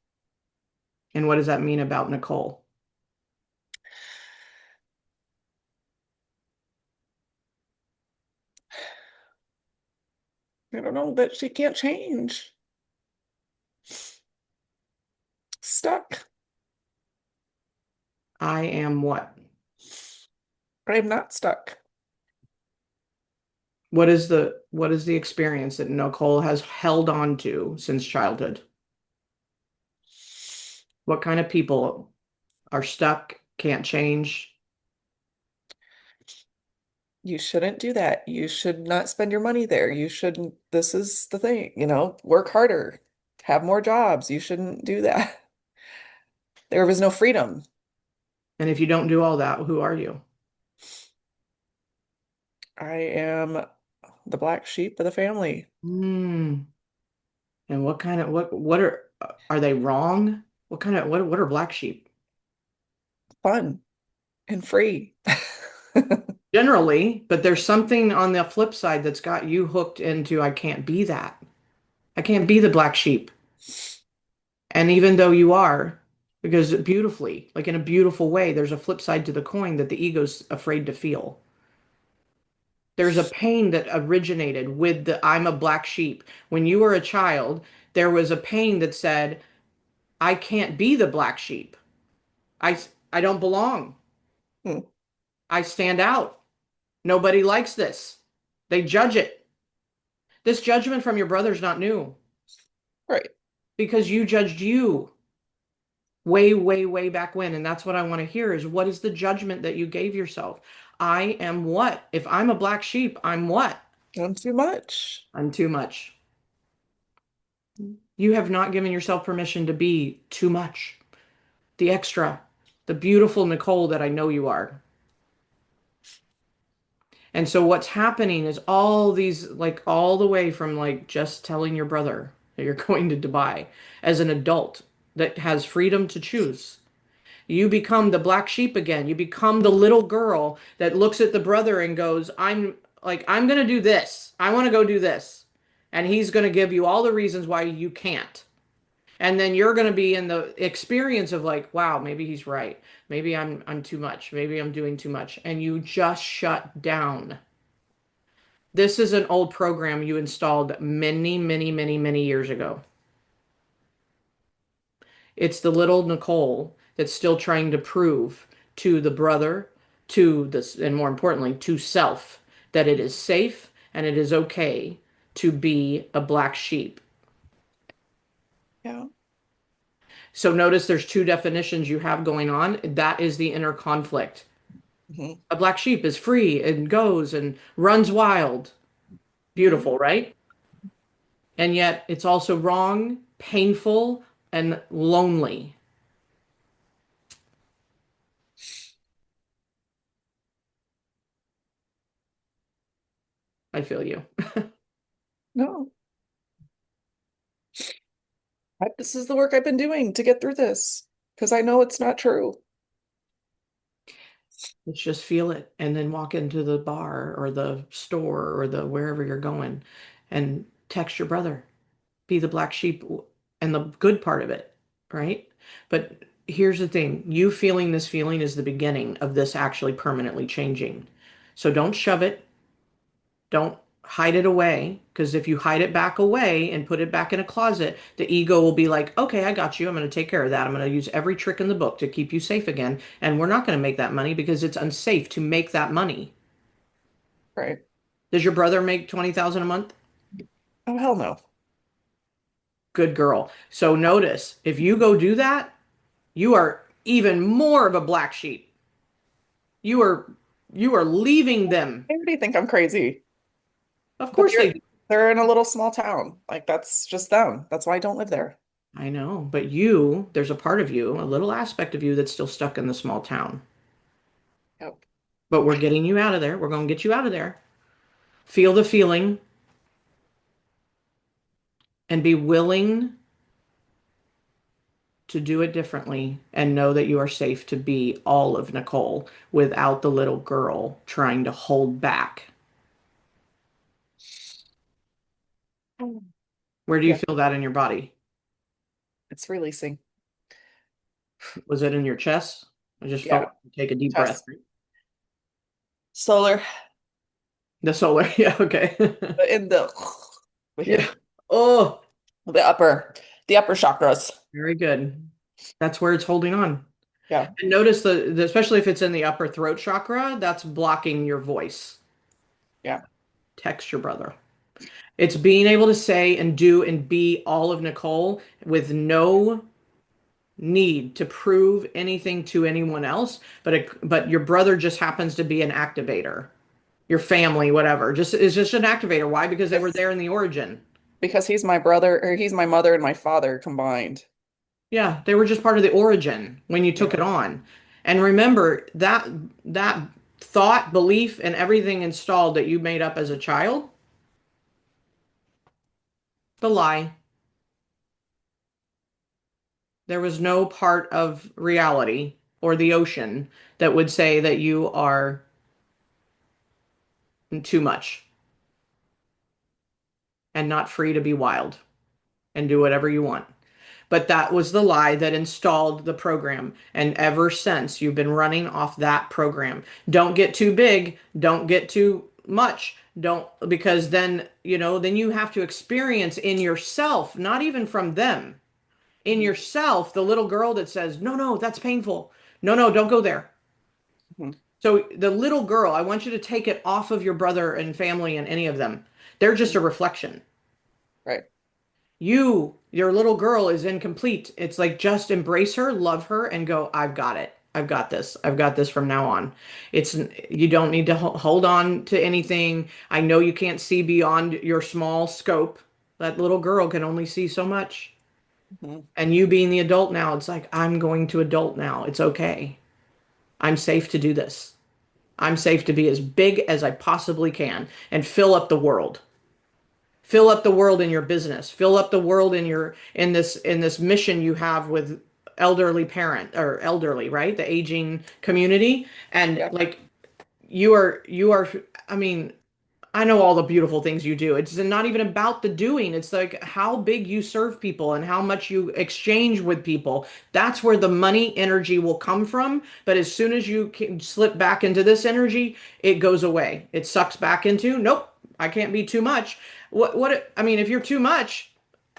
And what does that mean about Nicole? I don't know that she can't change. Stuck. I am what? I'm not stuck. What is the experience that Nicole has held on to since childhood? What kind of people are stuck, can't change? You shouldn't do that. You should not spend your money there. You shouldn't. This is the thing, work harder, have more jobs. You shouldn't do that. There was no freedom. And if you don't do all that, who are you? I am the black sheep of the family. Hmm. And what kind of what are they wrong? What kind of what are black sheep? Fun and free. Generally, but there's something on the flip side that's got you hooked into I can't be that. I can't be the black sheep. And even though you are, because beautifully, like in a beautiful way, there's a flip side to the coin that the ego's afraid to feel. There's a pain that originated with the I'm a black sheep. When you were a child, there was a pain that said, I can't be the black sheep. I don't belong. Hmm. I stand out. Nobody likes this. They judge it. This judgment from your brother's not new Right. because you judged you way, way, way back when. And that's what I want to hear is what is the judgment that you gave yourself? I am what? If I'm a black sheep, I'm what? Not too much. I'm too much. You have not given yourself permission to be too much. The extra, the beautiful Nicole that I know you are. And so what's happening is all these, like all the way from like just telling your brother that you're going to Dubai as an adult that has freedom to choose. You become the black sheep again. You become the little girl that looks at the brother and goes, I'm going to do this. I want to go do this. And he's going to give you all the reasons why you can't. And then you're going to be in the experience of like, wow, maybe he's right. Maybe I'm too much. Maybe I'm doing too much. And you just shut down. This is an old program you installed many, many, many, many years ago. It's the little Nicole that's still trying to prove to the brother, to this, and more importantly, to self, that it is safe and it is okay to be a black sheep. Yeah. So notice there's two definitions you have going on. That is the inner conflict. Hmm. A black sheep is free and goes and runs wild. Hmm. Beautiful, right? And yet it's also wrong, painful, and lonely. I feel you. No, this is the work I've been doing to get through this because I know it's not true. Let's just feel it and then walk into the bar or the store or the wherever you're going and text your brother. Be the black sheep and the good part of it, right? But here's the thing, you feeling this feeling is the beginning of this actually permanently changing. So don't shove it, don't hide it away, because if you hide it back away and put it back in a closet, the ego will be like, okay, I got you. I'm going to take care of that. I'm going to use every trick in the book to keep you safe again. And we're not going to make that money because it's unsafe to make that money. Right. Does your brother make 20,000 a month? Oh, hell no. Good girl. So notice, if you go do that, you are even more of a black sheep. You are you are leaving them. I already think I'm crazy, Of but course they do. they're in a little small town. Like that's just them. That's why I don't live there. I know, but you, there's a part of you, a little aspect of you that's still stuck in the small town. Yep. But we're getting you out of there. We're going to get you out of there. Feel the feeling and be willing to do it differently and know that you are safe to be all of Nicole without the little girl trying to hold back. Where do you Yeah, feel that in your body? it's releasing. Was it in your chest? I just felt Yeah, like you take a deep breath. chest, solar, The solar. Yeah, okay. in the Yeah. Oh, the upper the upper chakras. very good. That's where it's holding on. Yeah. And notice especially if it's in the upper throat chakra, that's blocking your voice. Yeah. Text your brother. It's being able to say and do and be all of Nicole with no need to prove anything to anyone else, but your brother just happens to be an activator. Your family, whatever, just is just an activator. Why? Because they were Because there in the origin. he's my brother or he's my mother and my father combined. Yeah, they were just part of the origin when you took Yeah. it on. And remember that thought, belief, and everything installed that you made up as a child, the lie. There was no part of reality or the ocean that would say that you are too much and not free to be wild and do whatever you want. But that was the lie that installed the program. And ever since, you've been running off that program. Don't get too big. Don't get too much. Don't, because then, then you have to experience in yourself, not even from them, in Mhm. yourself, the little girl that says, no, no, that's painful. No, no, don't go there. Mhm. So the little girl, I want you to take it off of your brother and family and any of them. They're just a Mhm. reflection. Right. Your little girl is incomplete. It's like just embrace her, love her, and go, I've got it. I've got this. I've got this from now on. It's you don't need to hold on to anything. I know you can't see beyond your small scope. That little girl can only see so much. Mhm. And you being the adult now, it's like, I'm going to adult now. It's okay. I'm safe to do this. I'm safe to be as big as I possibly can and fill up the world. Fill up the world in your business. Fill up the world in this mission you have with elderly parent or elderly, right? The aging community. And Yeah. like you are I mean, I know all the beautiful things you do. It's not even about the doing. It's like how big you serve people and how much you exchange with people. That's where the money energy will come from. But as soon as you can slip back into this energy, it goes away. It sucks back into, nope, I can't be too much. I mean, if you're too much,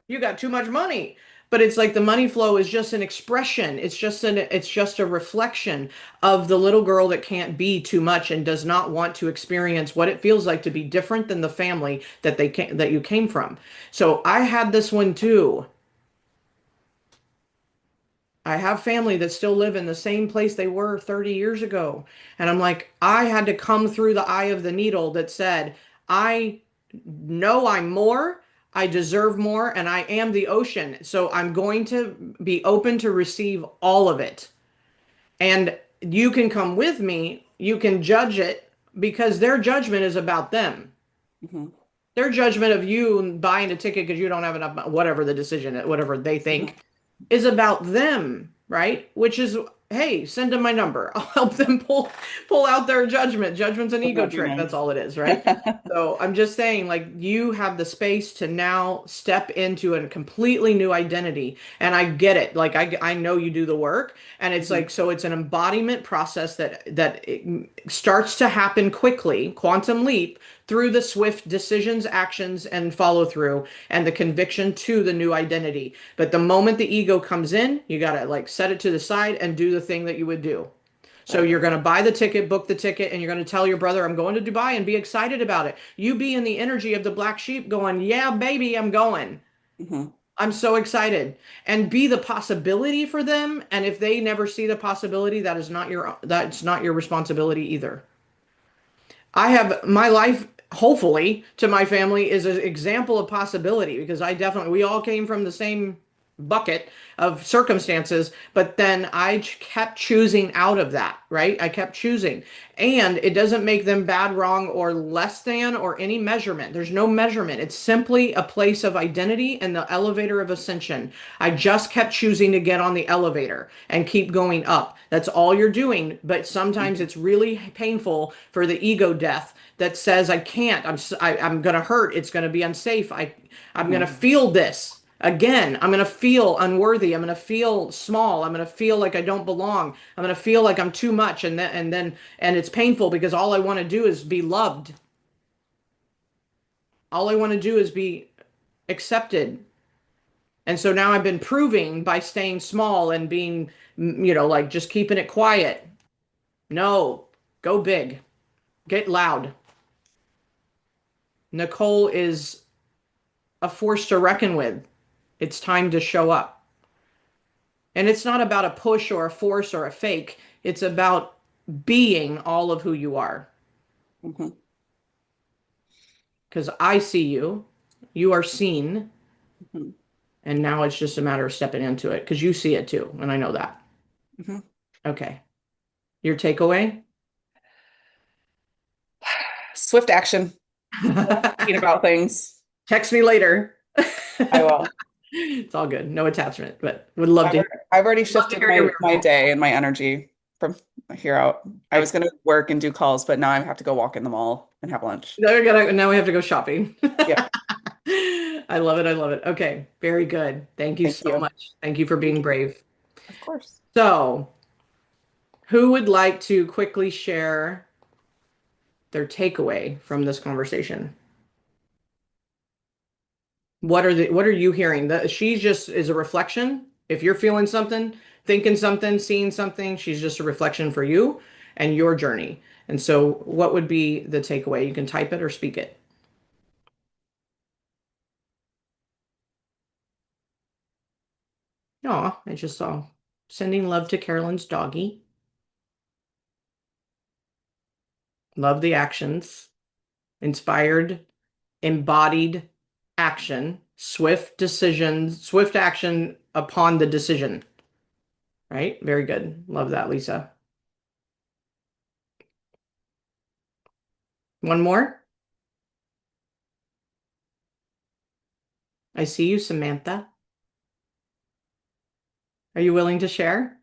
you got too much money. But it's like the money flow is just an expression. It's just a reflection of the little girl that can't be too much and does not want to experience what it feels like to be different than the family that you came from. So I had this one too. I have family that still live in the same place they were 30 years ago. And I'm like, I had to come through the eye of the needle that said, I know I'm more, I deserve more, and I am the ocean. So I'm going to be open to receive all of it. And you can come with me, you can judge it because their judgment is about them. Mhm. Their judgment of you buying a ticket because you don't have enough, whatever the decision, whatever they Mhm. think, is about them, right? Which is, hey, send them my number. I'll help them pull out their judgment. Judgment's an Wouldn't ego that be trick. That's nice? all it is, right? So I'm just saying, like, you have the space to now step into a completely new identity. And I get it. Like, I know you do the work. And it's Mhm. like, so it's an embodiment process that it starts to happen quickly, quantum leap, through the swift decisions, actions, and follow through and the conviction to the new identity. But the moment the ego comes in, you got to like set it to the side and do the thing that you would do. So Right. you're going to buy the ticket, book the ticket, and you're going to tell your brother, I'm going to Dubai and be excited about it. You be in the energy of the black sheep going, yeah, baby, I'm going. Mhm. I'm so excited. And be the possibility for them. And if they never see the possibility, that's not your responsibility either. I have my life, hopefully, to my family is an example of possibility because we all came from the same bucket of circumstances, but then I kept choosing out of that, right? I kept choosing. And it doesn't make them bad, wrong, or less than, or any measurement. There's no measurement. It's simply a place of identity and the elevator of ascension. I just kept choosing to get on the elevator and keep going up. That's all you're doing. But sometimes Mhm. it's really painful for the ego death that says, I can't, I'm going to hurt. It's going to be unsafe. I'm going to Mhm. feel this. Again, I'm going to feel unworthy. I'm going to feel small. I'm going to feel like I don't belong. I'm going to feel like I'm too much. And it's painful because all I want to do is be loved. All I want to do is be accepted. And so now I've been proving by staying small and being, like just keeping it quiet. No, go big, get loud. Nicole is a force to reckon with. It's time to show up. And it's not about a push or a force or a fake. It's about being all of who you are. Mhm. Because I see you, you are seen, Mhm. and now it's just a matter of stepping into it because you see it too. And I know that. Mhm. Okay. Your takeaway? Swift action. Stop thinking about things. Text me later. I will. It's all good. No attachment, but would love to I've already love to shifted hear your my miracle. day and my energy from here out. I was going to work and do calls, but now I have to go walk in the mall and have lunch. Now we have to go shopping. Yep. I love it. I love it. Okay, very good. Thank you Thank so you. much. Thank you for being Thank you. brave. Of course. So, who would like to quickly share their takeaway from this conversation? What are you hearing? She just is a reflection. If you're feeling something, thinking something, seeing something, she's just a reflection for you and your journey. And so, what would be the takeaway? You can type it or speak it. Oh, I just saw sending love to Carolyn's doggy. Love the actions. Inspired, embodied action, swift decisions, swift action upon the decision. Right? Very good. Love that, Lisa. One more. I see you, Samantha. Are you willing to share?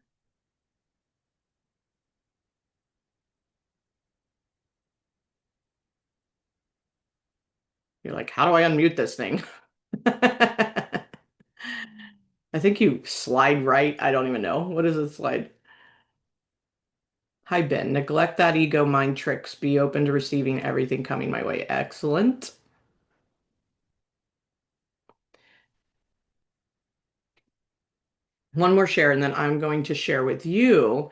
You're like, how do I unmute this thing? I think you slide right. I don't even know. What is a slide? Hi, Ben. Neglect that ego mind tricks. Be open to receiving everything coming my way. Excellent. One more share, and then I'm going to share with you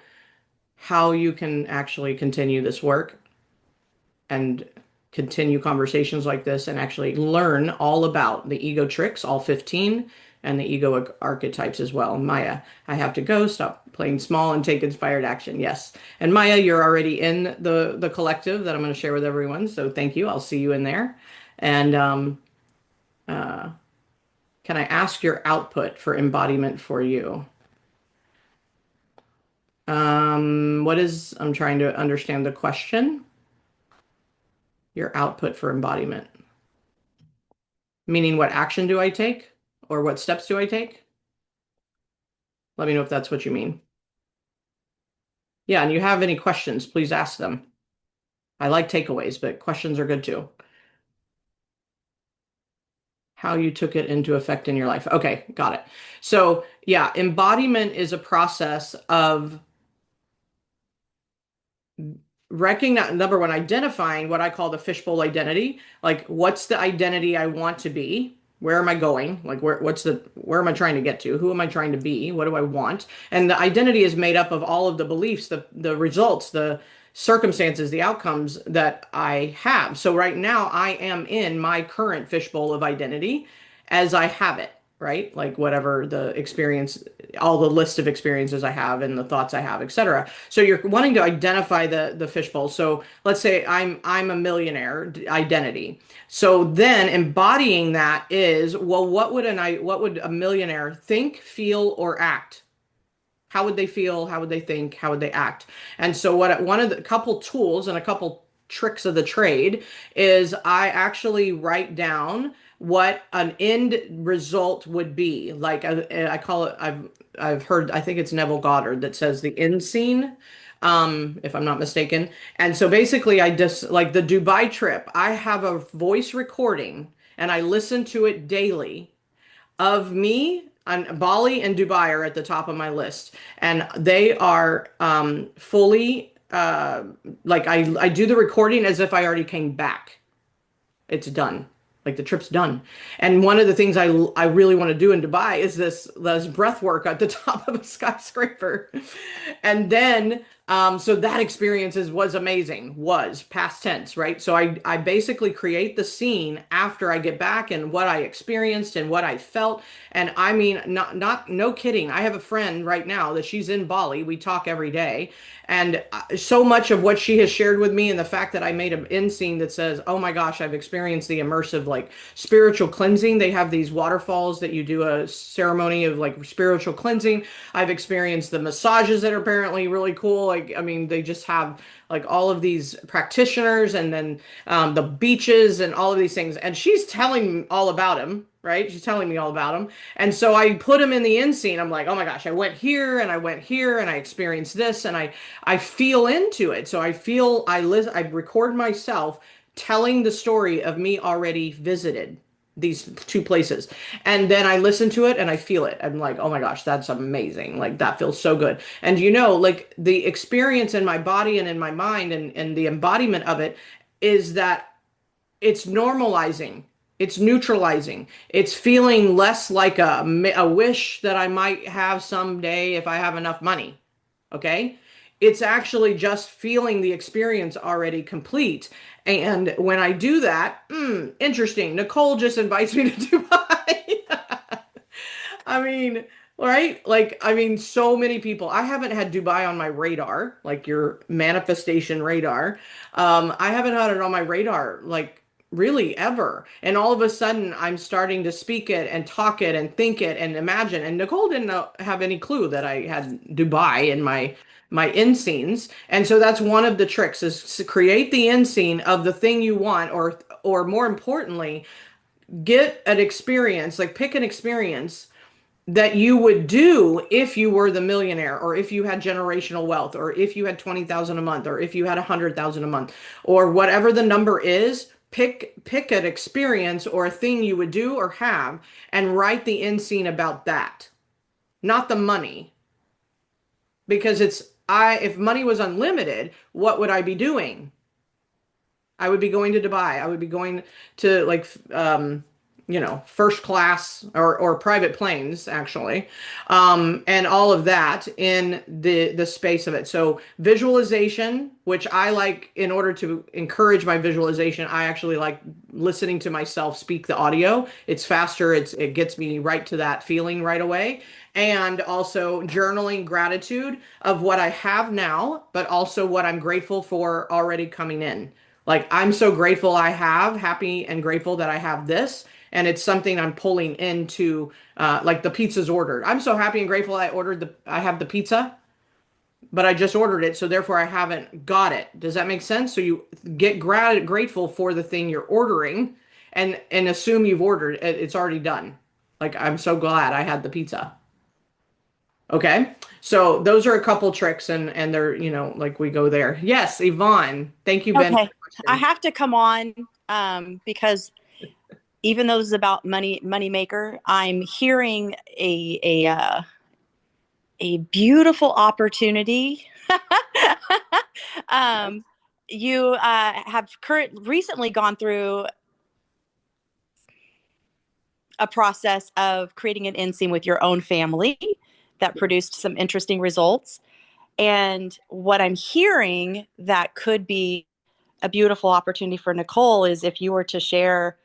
how you can actually continue this work and continue conversations like this and actually learn all about the ego tricks, all 15, and the ego archetypes as well. Maya, I have to go. Stop playing small and take inspired action. Yes. And Maya, you're already in the collective that I'm going to share with everyone. So thank you. I'll see you in there. And uh, can I ask your output for embodiment for you? What is, I'm trying to understand the question. Your output for embodiment. Meaning, what action do I take? Or what steps do I take? Let me know if that's what you mean. Yeah, and you have any questions, please ask them. I like takeaways, but questions are good too. How you took it into effect in your life. Okay, got it. So, yeah, embodiment is a process of recognize number one, identifying what I call the fishbowl identity. Like, what's the identity I want to be? Where am I going? Like, where am I trying to get to? Who am I trying to be? What do I want? And the identity is made up of all of the beliefs, the results, the circumstances, the outcomes that I have. So right now I am in my current fishbowl of identity as I have it, right? Like whatever the experience, all the list of experiences I have and the thoughts I have, etc. So you're wanting to identify the fishbowl. So let's say I'm a millionaire identity. So then embodying that is, well, what would a millionaire think, feel, or act? How would they feel? How would they think? How would they act? And so what one of the couple tools and a couple tricks of the trade is I actually write down what an end result would be. Like I call it, I've heard, I think it's Neville Goddard that says the end scene, if I'm not mistaken. And so basically I just like the Dubai trip, I have a voice recording and I listen to it daily of me on Bali and Dubai are at the top of my list, and they are fully like I do the recording as if I already came back. It's done. Like the trip's done. And one of the things I really want to do in Dubai is this breath work at the top of a skyscraper. And then so that experience was amazing. Was past tense, right? So I basically create the scene after I get back and what I experienced and what I felt. And I mean, not no kidding. I have a friend right now that she's in Bali. We talk every day. And so much of what she has shared with me and the fact that I made an end scene that says, oh my gosh, I've experienced the immersive like spiritual cleansing. They have these waterfalls that you do a ceremony of like spiritual cleansing. I've experienced the massages that are apparently really cool. Like, I mean, they just have like all of these practitioners and then the beaches and all of these things. And she's telling me all about him, right? She's telling me all about him. And so I put him in the end scene. I'm like, oh my gosh, I went here and I went here and I experienced this and I feel into it. So I feel I record myself telling the story of me already visited these two places. And then I listen to it and I feel it. I'm like, oh my gosh, that's amazing. Like that feels so good. And like the experience in my body and in my mind and the embodiment of it is that it's normalizing. It's neutralizing. It's feeling less like a wish that I might have someday if I have enough money. Okay? It's actually just feeling the experience already complete. And when I do that, interesting. Nicole just invites me to Dubai. I mean, right? Like, I mean, so many people. I haven't had Dubai on my radar, like your manifestation radar. I haven't had it on my radar, like really ever. And all of a sudden, I'm starting to speak it and talk it and think it and imagine. And Nicole didn't have any clue that I had Dubai in my end scenes. And so that's one of the tricks is to create the end scene of the thing you want, or more importantly, get an experience, like pick an experience that you would do if you were the millionaire, or if you had generational wealth, or if you had 20,000 a month, or if you had 100,000 a month, or whatever the number is. Pick an experience or a thing you would do or have, and write the end scene about that, not the money. Because if money was unlimited, what would I be doing? I would be going to Dubai. I would be going to like first class or private planes actually, and all of that in the space of it. So visualization, which I like, in order to encourage my visualization, I actually like listening to myself speak the audio. It's faster. It gets me right to that feeling right away. And also journaling gratitude of what I have now, but also what I'm grateful for already coming in. Like, I'm so grateful happy and grateful that I have this. And it's something I'm pulling into, like the pizza's ordered. I'm so happy and grateful I have the pizza, but I just ordered it. So therefore I haven't got it. Does that make sense? So you get grateful for the thing you're ordering, and assume you've ordered it. It's already done. Like, I'm so glad I had the pizza. Okay. So those are a couple tricks, and they're, like we go there. Yes, Yvonne. Thank you, Ben, for Okay. the I question. have to come on because even though this is about money maker, I'm hearing a beautiful opportunity. Yes. um, you have recently gone through a process of creating an end scene with your own family that produced some interesting results. And what I'm hearing that could be a beautiful opportunity for Nicole is if you were to share,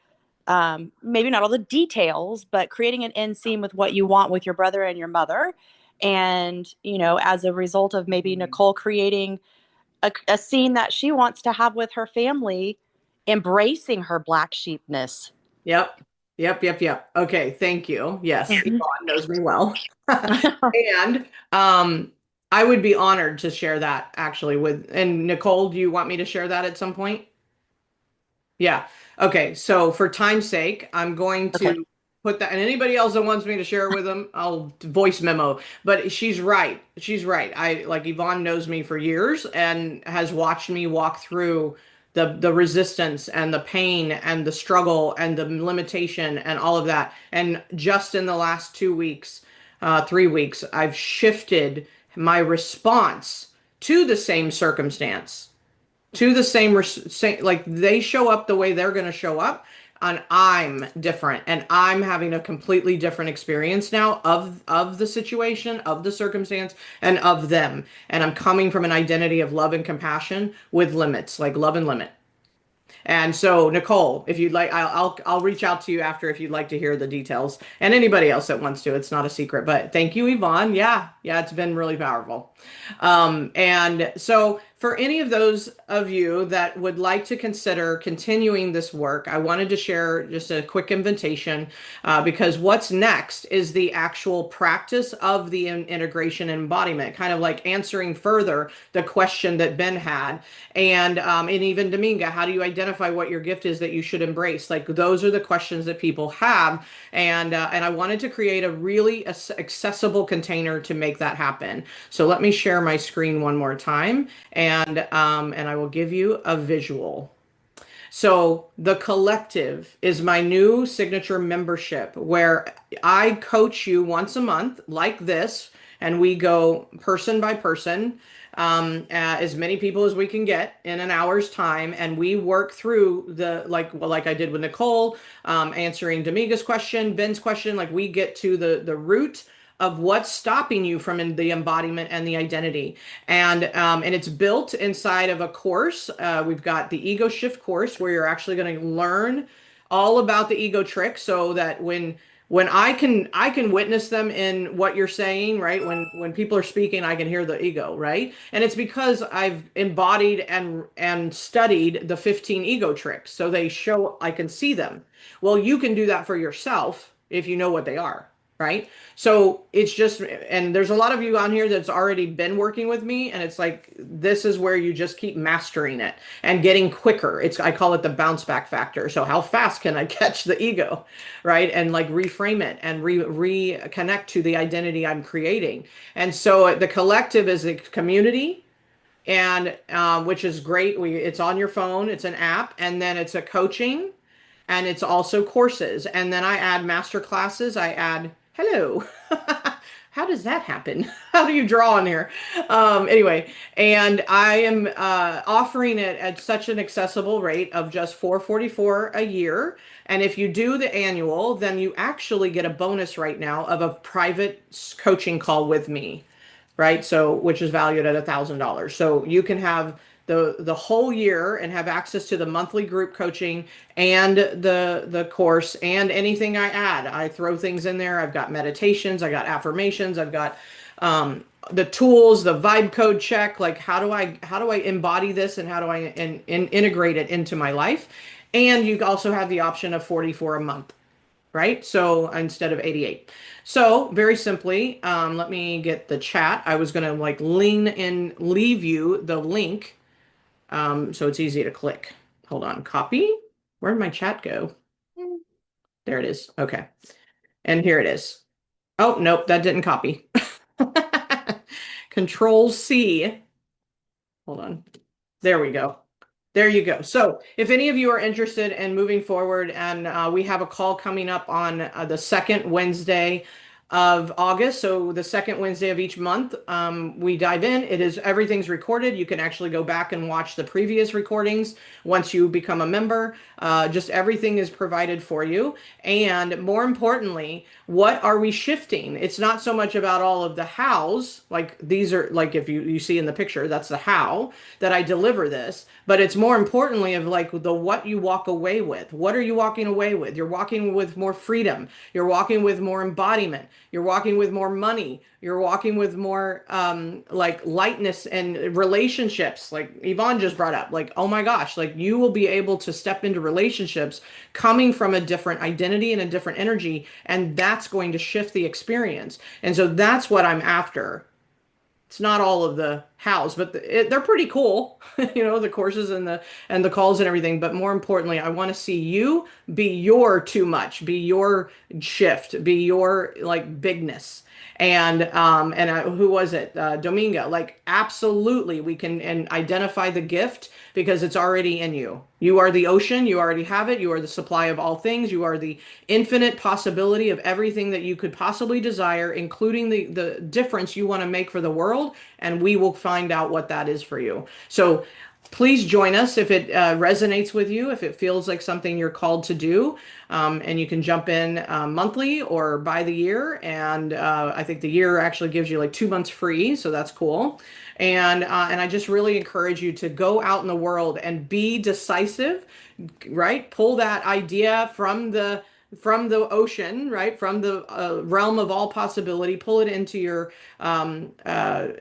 maybe not all the details, but creating an end scene with what you want with your brother and your mother. And, as a result of maybe Nicole creating a scene that she wants to have with her family, embracing her black sheepness. Yep. Yep. Yep. Yep. Okay. Thank you. Yes. Yvonne knows me well. And I would be honored to share that actually and Nicole, do you want me to share that at some point? Yeah. Okay. So for time's sake, I'm going Okay. to put that, and anybody else that wants me to share with them, I'll voice memo. But she's right. She's right. I like Yvonne knows me for years and has watched me walk through the resistance and the pain and the struggle and the limitation and all of that. And just in the last 2 weeks, 3 weeks, I've shifted my response to the same circumstance, to the same, like they show up the way they're going to show up, and I'm different, and I'm having a completely different experience now of the situation, of the circumstance, and of them. And I'm coming from an identity of love and compassion with limits, like love and limit. And so, Nicole, if you'd like, I'll reach out to you after if you'd like to hear the details, and anybody else that wants to. It's not a secret. But thank you, Yvonne. Yeah, yeah, it's been really powerful. And so, for any of those of you that would like to consider continuing this work, I wanted to share just a quick invitation, because what's next is the actual practice of the integration and embodiment, kind of like answering further the question that Ben had, and even Dominga, how do you identify what your gift is that you should embrace? Like those are the questions that people have, and I wanted to create a really accessible container to make that happen. So let me share my screen one more time, and I will give you a visual. So the collective is my new signature membership where I coach you once a month like this, and we go person by person, as many people as we can get in an hour's time, and we work through the like I did with Nicole, answering D'Amiga's question, Ben's question. Like we get to the root of what's stopping you from the embodiment and the identity. And it's built inside of a course. We've got the ego shift course where you're actually going to learn all about the ego trick, so that when I can witness them in what you're saying, right? When people are speaking, I can hear the ego, right? And it's because I've embodied and studied the 15 ego tricks, so they show, I can see them. Well, you can do that for yourself if you know what they are, right? So it's just, and there's a lot of you on here that's already been working with me, and it's like this is where you just keep mastering it and getting quicker. It's, I call it the bounce back factor. So how fast can I catch the ego, right? And like reframe it and reconnect to the identity I'm creating. And so the collective is a community, and which is great. It's on your phone, it's an app, and then it's a coaching, and it's also courses. And then I add master classes. I add hello. How does that happen? How do you draw on here? Anyway, and I am offering it at such an accessible rate of just $444 a year. And if you do the annual, then you actually get a bonus right now of a private coaching call with me, right? So, which is valued at $1,000. So you can have the whole year and have access to the monthly group coaching and the course and anything I add. I throw things in there. I've got meditations, I got affirmations, I've got the tools, the vibe code check. Like how do I embody this, and how do I integrate it into my life? And you also have the option of 44 a month, right? So instead of 88. So very simply, let me get the chat. I was going to like lean in, leave you the link, so it's easy to click. Hold on, copy. Where'd my chat go? There it is. Okay. And here it is. Oh, nope, that didn't copy. Control C. Hold on. There we go. There you go. So if any of you are interested in moving forward, and we have a call coming up on the second Wednesday of August. So the second Wednesday of each month, we dive in. Everything's recorded. You can actually go back and watch the previous recordings once you become a member. Just everything is provided for you. And more importantly, what are we shifting? It's not so much about all of the hows, like these are like, if you see in the picture, that's the how that I deliver this, but it's more importantly of like the what you walk away with. What are you walking away with? You're walking with more freedom. You're walking with more embodiment. You're walking with more money. You're walking with more like lightness and relationships. Like Yvonne just brought up, like, oh my gosh, like you will be able to step into relationships coming from a different identity and a different energy, and that's going to shift the experience. And so that's what I'm after. It's not all of the hows, but they're pretty cool, the courses and the calls and everything. But more importantly, I want to see you be your too much, be your shift, be your like bigness. And who was it? Dominga. Like absolutely, we can and identify the gift because it's already in you. You are the ocean. You already have it. You are the supply of all things. You are the infinite possibility of everything that you could possibly desire, including the difference you want to make for the world. And we will find out what that is for you. So please join us if it resonates with you, if it feels like something you're called to do. And you can jump in monthly or by the year. And I think the year actually gives you like 2 months free. So that's cool. And I just really encourage you to go out in the world and be decisive, right? Pull that idea from the ocean, right? From the realm of all possibility, pull it into your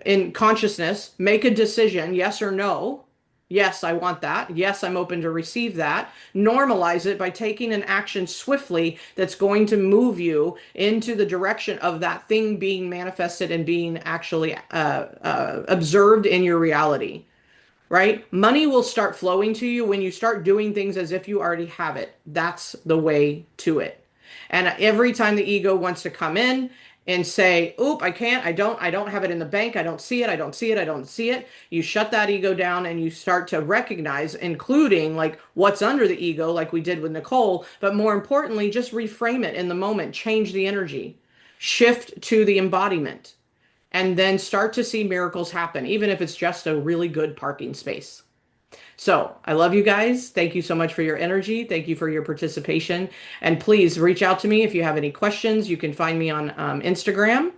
in consciousness, make a decision, yes or no. Yes, I want that. Yes, I'm open to receive that. Normalize it by taking an action swiftly that's going to move you into the direction of that thing being manifested and being actually observed in your reality, right? Money will start flowing to you when you start doing things as if you already have it. That's the way to it. And every time the ego wants to come in, and say, oop, I don't have it in the bank. I don't see it. I don't see it. I don't see it. You shut that ego down and you start to recognize, including like what's under the ego, like we did with Nicole, but more importantly, just reframe it in the moment, change the energy, shift to the embodiment, and then start to see miracles happen, even if it's just a really good parking space. So I love you guys. Thank you so much for your energy. Thank you for your participation. And please reach out to me if you have any questions. You can find me on Instagram,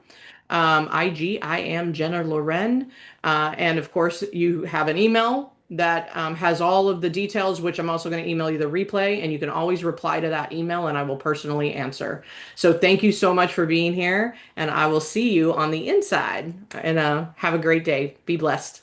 IG. I am Jena Lorén. And of course, you have an email that has all of the details, which I'm also going to email you the replay. And you can always reply to that email and I will personally answer. So thank you so much for being here. And I will see you on the inside. And have a great day. Be blessed.